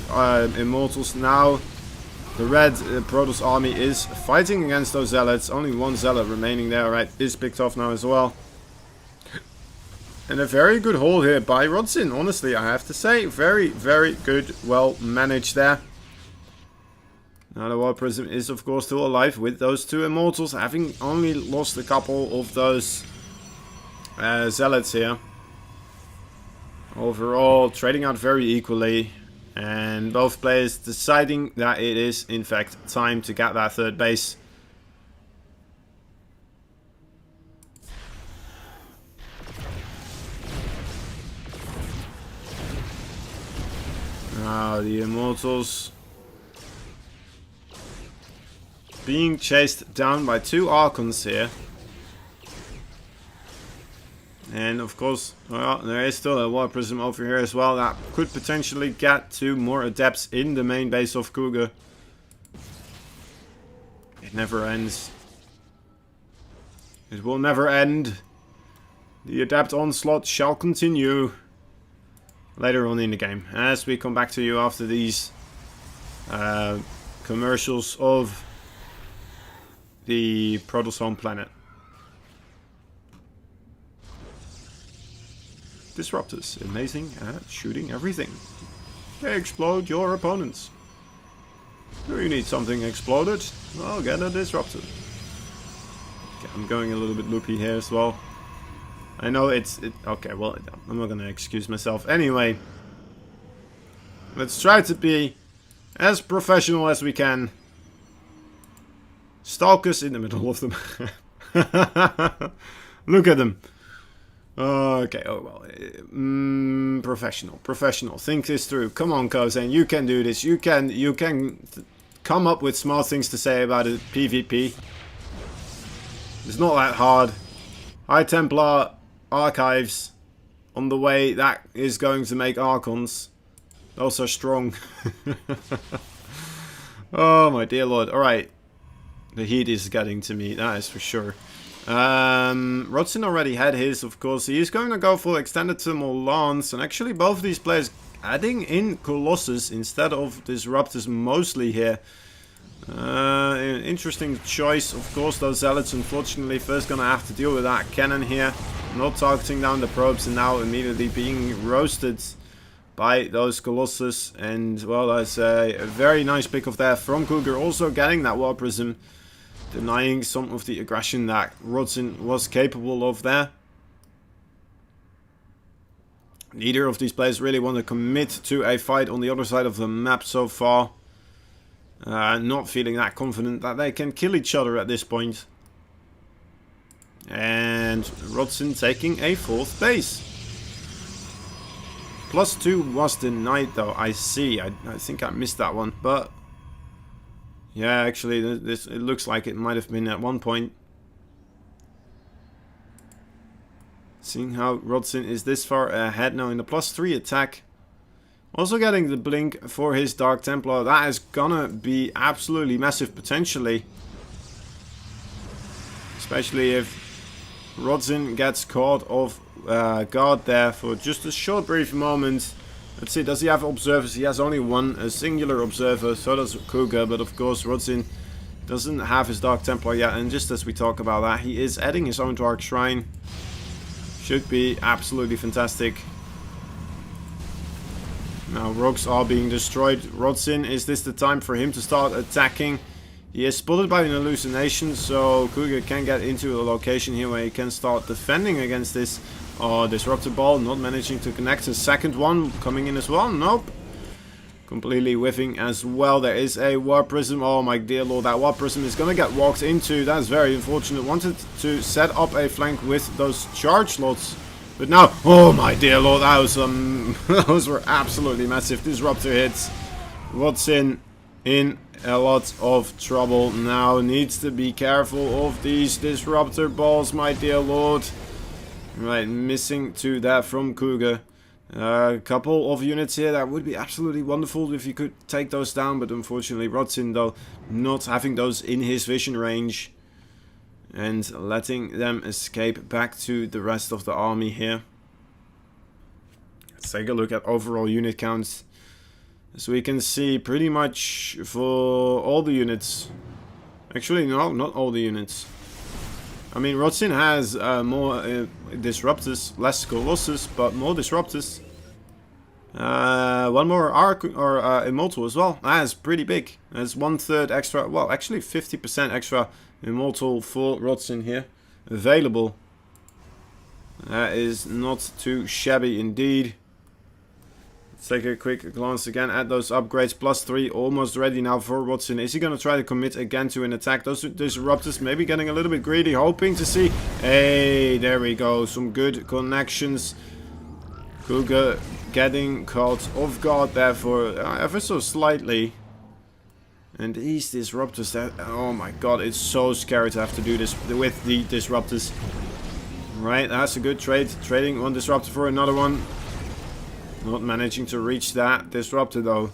immortals. Now the red Protoss army is fighting against those zealots. Only one zealot remaining there. Right, is picked off now as well. And a very good haul here by Rodzin, honestly, I have to say. Very, very good, well managed there. Now the War Prism is of course still alive with those 2 immortals, having only lost a couple of those zealots here. Overall, trading out very equally. And both players deciding that it is, in fact, time to get that 3rd base. Now the Immortals being chased down by 2 Archons here. And of course, well, there is still a War Prism over here as well that could potentially get 2 more adepts in the main base of Cougar. It never ends. It will never end. The adept onslaught shall continue later on in the game, as we come back to you after these commercials of the Protoss home planet. Disruptors, amazing at shooting everything. They explode your opponents. Do you need something exploded? Well, get a disruptor. Okay, I'm going a little bit loopy here as well. I know okay, well, I'm not gonna excuse myself. Anyway, let's try to be as professional as we can. Stalkers in the middle of them. Look at them. Okay, oh well. Professional. Think this through. Come on, Kozen, you can do this. You can come up with smart things to say about a PvP. It's not that hard. High Templar archives on the way. That is going to make Archons. Those are strong. Oh my dear lord. Alright. The heat is getting to me, that is for sure. Rodzin already had his, of course. He is going to go for extended thermal lance, and actually both of these players adding in Colossus instead of Disruptors mostly here. Interesting choice, of course. Those zealots unfortunately first gonna have to deal with that cannon here, not targeting down the probes, and now immediately being roasted by those Colossus. And well, that's a very nice pick off there from Cougar, also getting that War Prism, denying some of the aggression that Rodzin was capable of there. Neither of these players really want to commit to a fight on the other side of the map so far. Not feeling that confident that they can kill each other at this point. And Rodzin taking a 4th base. +2 was denied though, I see. I think I missed that one, but yeah, actually, it looks like it might have been at one point. Seeing how Rodzin is this far ahead now in the +3 attack. Also getting the blink for his Dark Templar. That is gonna be absolutely massive potentially. Especially if Rodzin gets caught off guard there for just a short brief moment. Let's see, does he have observers? He has only one, a singular observer, so does Cougar, but of course Rodzin doesn't have his Dark Templar yet, and just as we talk about that, he is adding his own Dark Shrine. Should be absolutely fantastic. Now rogues are being destroyed. Rodzin, is this the time for him to start attacking? He is spotted by an hallucination, so Cougar can get into a location here where he can start defending against this. Oh, Disruptor Ball not managing to connect. A second one coming in as well. Nope. Completely whiffing as well. There is a War Prism. Oh my dear lord, that War Prism is going to get walked into. That's very unfortunate. Wanted to set up a flank with those charge lots. But now, oh my dear lord, that was those were absolutely massive Disruptor hits. Rodzin in a lot of trouble now. Needs to be careful of these disruptor balls, my dear lord. Right, missing to that from Cougar. A couple of units here, that would be absolutely wonderful if you could take those down, but unfortunately Rodzin, though, not having those in his vision range and letting them escape back to the rest of the army here. Let's take a look at overall unit counts. As we can see, pretty much for all the units. Actually, no, not all the units. I mean, Rodzin has more disruptors, less colossus, but more disruptors. One more arc or immortal as well. That's pretty big. That's 1/3 extra. Well, actually 50% extra immortal for Rodzin here available. That is not too shabby indeed. Let's take a quick glance again at those upgrades. +3, almost ready now for Rodzin. Is he going to try to commit again to an attack? Those disruptors maybe getting a little bit greedy, hoping to see... Hey, there we go. Some good connections. Cougar getting caught off guard there for ever so slightly. And these disruptors, that... Oh my god, it's so scary to have to do this with the disruptors. Right, that's a good trade. Trading one disruptor for another one. Not managing to reach that disruptor though.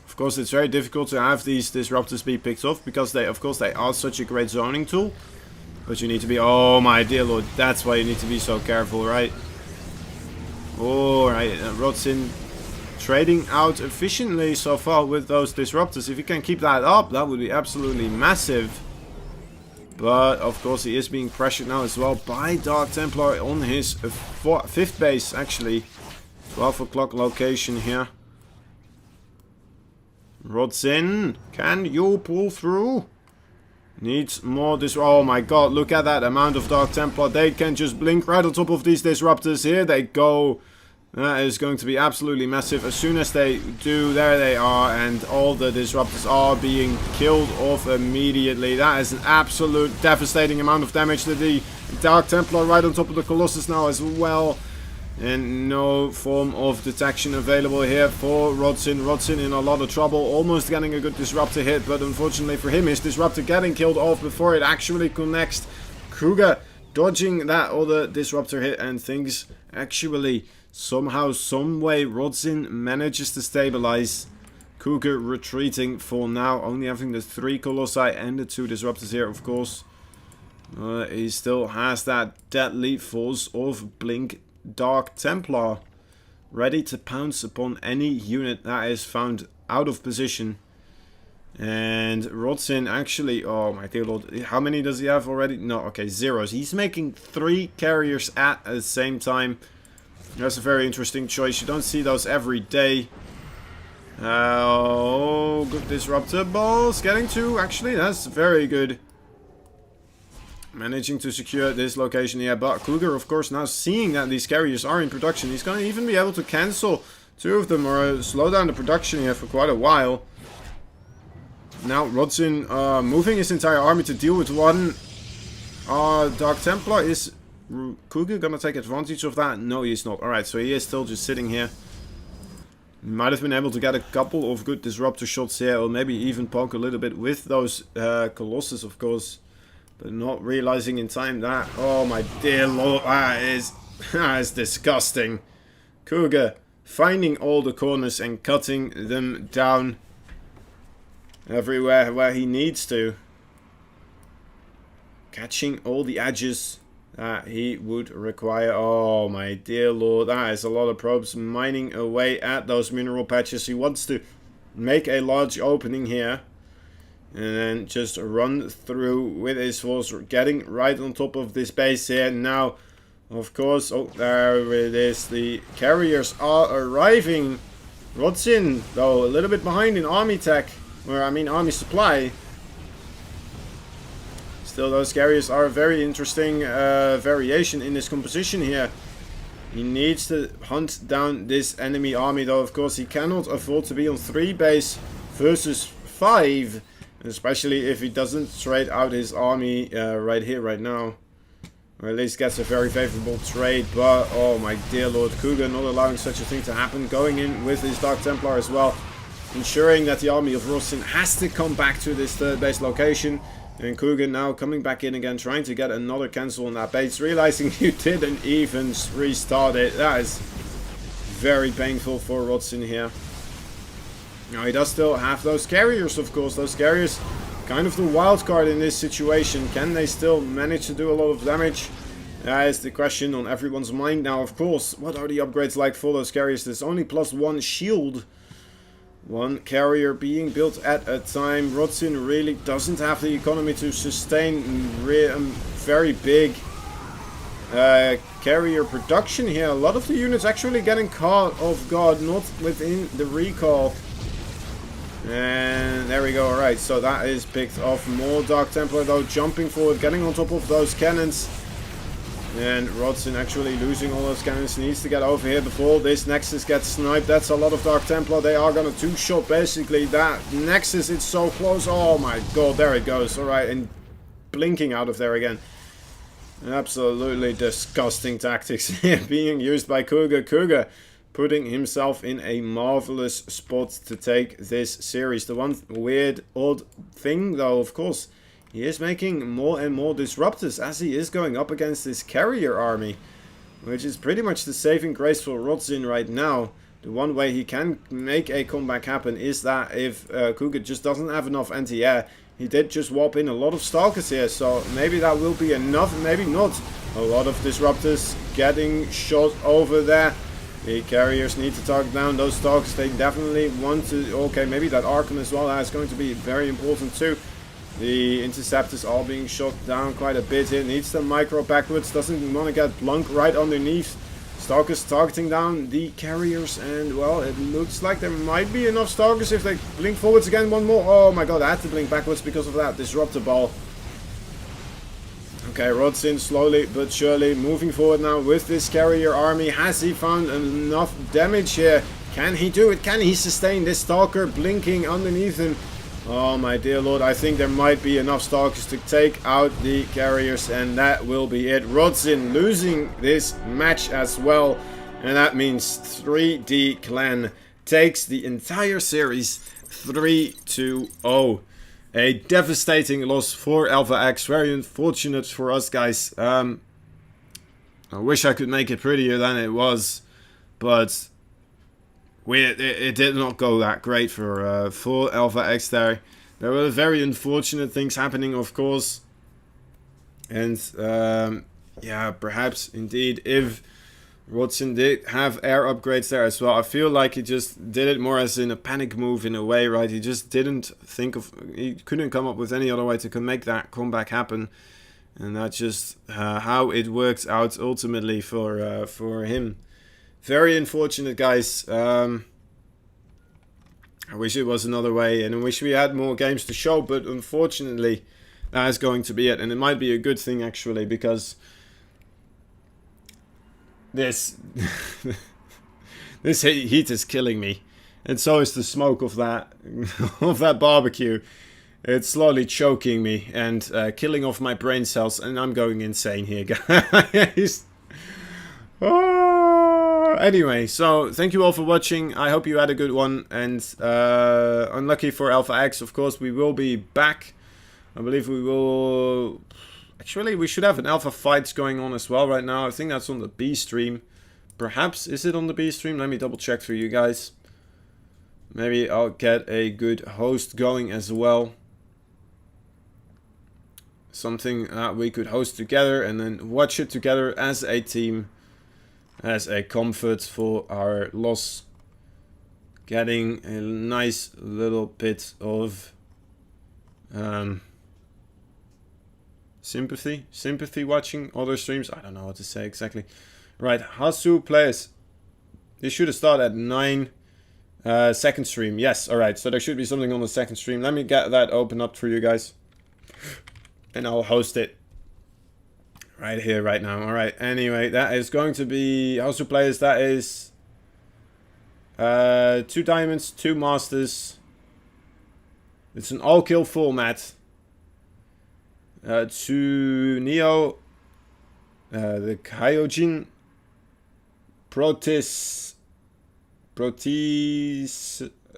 Of course, it's very difficult to have these disruptors be picked off because they, of course, they are such a great zoning tool. But you need to be, oh my dear lord, that's why you need to be so careful, right? Alright, Rodzin trading out efficiently so far with those disruptors. If you can keep that up, that would be absolutely massive. But, of course, he is being pressured now as well by Dark Templar on his 5th base, actually. 12 o'clock location here. Rodzin, can you pull through? Needs more oh my god, look at that amount of Dark Templar. They can just blink right on top of these disruptors. Here they go. That is going to be absolutely massive. As soon as they do, there they are. And all the disruptors are being killed off immediately. That is an absolute devastating amount of damage to the Dark Templar right on top of the Colossus now as well. And no form of detection available here for Rodzin. Rodzin in a lot of trouble, almost getting a good disruptor hit, but unfortunately for him, his disruptor getting killed off before it actually connects. Cougar dodging that other disruptor hit, and things actually somehow, someway, Rodzin manages to stabilize. Cougar retreating for now, only having the 3 Colossi and the 2 disruptors here, of course. He still has that deadly force of Blink Dark Templar, ready to pounce upon any unit that is found out of position. And Rodzin actually, oh my dear lord, how many does he have already? No, okay, 0. He's making 3 carriers at the same time. That's a very interesting choice. You don't see those every day. Oh, good disruptor balls. Getting 2, actually, that's very good. Managing to secure this location here, but Cougar, of course, now seeing that these carriers are in production, he's going to even be able to cancel 2 of them or slow down the production here for quite a while. Now Rodzin moving his entire army to deal with 1 Dark Templar. Is Cougar going to take advantage of that? No, he's not. Alright, so he is still just sitting here. Might have been able to get a couple of good disruptor shots here, or maybe even poke a little bit with those Colossus, of course. But not realizing in time that, oh my dear lord, that is disgusting. Cougar finding all the corners and cutting them down everywhere where he needs to. Catching all the edges that he would require. Oh my dear lord, that is a lot of probes mining away at those mineral patches. He wants to make a large opening here. And then just run through with his force, getting right on top of this base here. Now, of course, oh, there it is. The carriers are arriving. Rodzin, though, a little bit behind in army tech. Or, I mean, army supply. Still, those carriers are a very interesting variation in this composition here. He needs to hunt down this enemy army, though, of course. He cannot afford to be on 3 base versus 5. Especially if he doesn't trade out his army right here, right now. Or at least gets a very favorable trade. But, oh my dear lord, Cougar not allowing such a thing to happen. Going in with his Dark Templar as well. ensuring that the army of Rosin has to come back to this third base location. And Kugan now coming back in again, trying to get another cancel on that base, realizing you didn't even restart it. That is very painful for Rosin here. Now he does still have those carriers, of course. Those carriers, kind of the wild card in this situation. Can they still manage to do a lot of damage? That is the question on everyone's mind now, of course. What are the upgrades like for those carriers? There's only +1 shield. One carrier being built at a time. Rosin really doesn't have the economy to sustain very big carrier production here. A lot of the units actually getting caught off guard, not within the recall. And there we go. Alright, so that is picked off. More Dark Templar though, jumping forward, getting on top of those cannons. And Rosin actually losing all those cannons. Needs to get over here before this Nexus gets sniped. That's a lot of Dark Templar. They are going to two-shot basically that Nexus. It's so close. Oh my god, there it goes. Alright, and blinking out of there again. Absolutely disgusting tactics here being used by Kuga. Kuga putting himself in a marvelous spot to take this series. The one weird, odd thing though, of course, he is making more and more disruptors as he is going up against this carrier army, which is pretty much the saving grace for Rosin right now. The one way he can make a comeback happen is that if Kuga just doesn't have enough anti-air. He did just warp in a lot of Stalkers here, so maybe that will be enough, maybe not. A lot of disruptors getting shot over there. The carriers need to target down those Stalkers. They definitely want to... Okay, maybe that Archon as well. That's going to be very important too. The interceptors are being shot down quite a bit here. Needs the micro backwards. Doesn't want to get Blunk right underneath. Stalkers targeting down the carriers. And, well, it looks like there might be enough Stalkers if they blink forwards again. One more. Oh, my god. I had to blink backwards because of that Disruptor Ball. Okay, Rosin slowly but surely moving forward now with this carrier army. Has he found enough damage here? Can he do it? Can he sustain this Stalker blinking underneath him? Oh my dear lord, I think there might be enough Stalkers to take out the carriers, and that will be it. Rosin losing this match as well, and that means 3D Clan takes the entire series 3-0. A devastating loss for Alpha X, very unfortunate for us guys. I wish I could make it prettier than it was, but... It did not go that great for Alpha X there. There were very unfortunate things happening, of course. And, yeah, perhaps, indeed, if Rosin did have air upgrades there as well. I feel like he just did it more as in a panic move in a way, right? He just didn't think of... He couldn't come up with any other way to make that comeback happen. And that's just how it worked out ultimately for him. Very unfortunate, guys. I wish it was another way, and I wish we had more games to show, but unfortunately, that is going to be it. And it might be a good thing, actually, because this this heat is killing me, and so is the smoke of that of that barbecue. It's slowly choking me and killing off my brain cells, and I'm going insane here, guys. Anyway, so thank you all for watching. I hope you had a good one, and unlucky for Alpha X, of course, we will be back. I believe we will... Actually, we should have an Alpha Fights going on as well right now. I think that's on the B stream. Perhaps, is it on the B stream? Let me double check for you guys. Maybe I'll get a good host going as well. Something that we could host together and then watch it together as a team. As a comfort for our loss. Getting a nice little bit of sympathy watching other streams. I don't know what to say exactly. Right, Hasu plays. This should have started at 9. Second stream. Yes, alright. So there should be something on the second stream. Let me get that open up for you guys. And I'll host it. Right here, right now. Alright, anyway, that is going to be House of Players. That is 2 diamonds, 2 masters. It's an all-kill format. 2 Neo. The Kyojin. Proteus.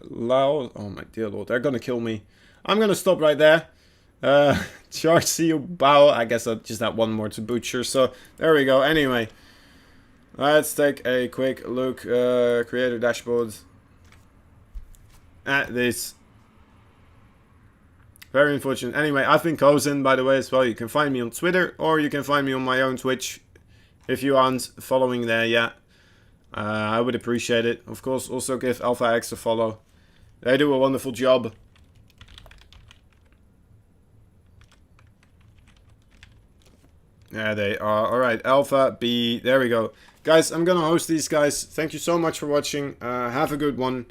Lao. Oh my dear lord, they're gonna kill me. I'm gonna stop right there. Charge, see you, bow. I guess I just have one more to butcher. So there we go. Anyway, let's take a quick look. Creator dashboard at this. Very unfortunate. Anyway, I've been Cozen, by the way, as well. You can find me on Twitter, or you can find me on my own Twitch if you aren't following there yet. I would appreciate it. Of course, also give Alpha X a follow. They do a wonderful job. There they are. Alright, Alpha B. There we go. Guys, I'm gonna host these guys. Thank you so much for watching. Have a good one.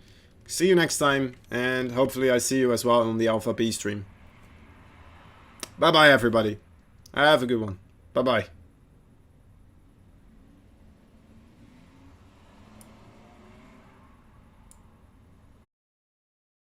See you next time, and hopefully I see you as well on the Alpha B stream. Bye-bye, everybody. Have a good one. Bye-bye.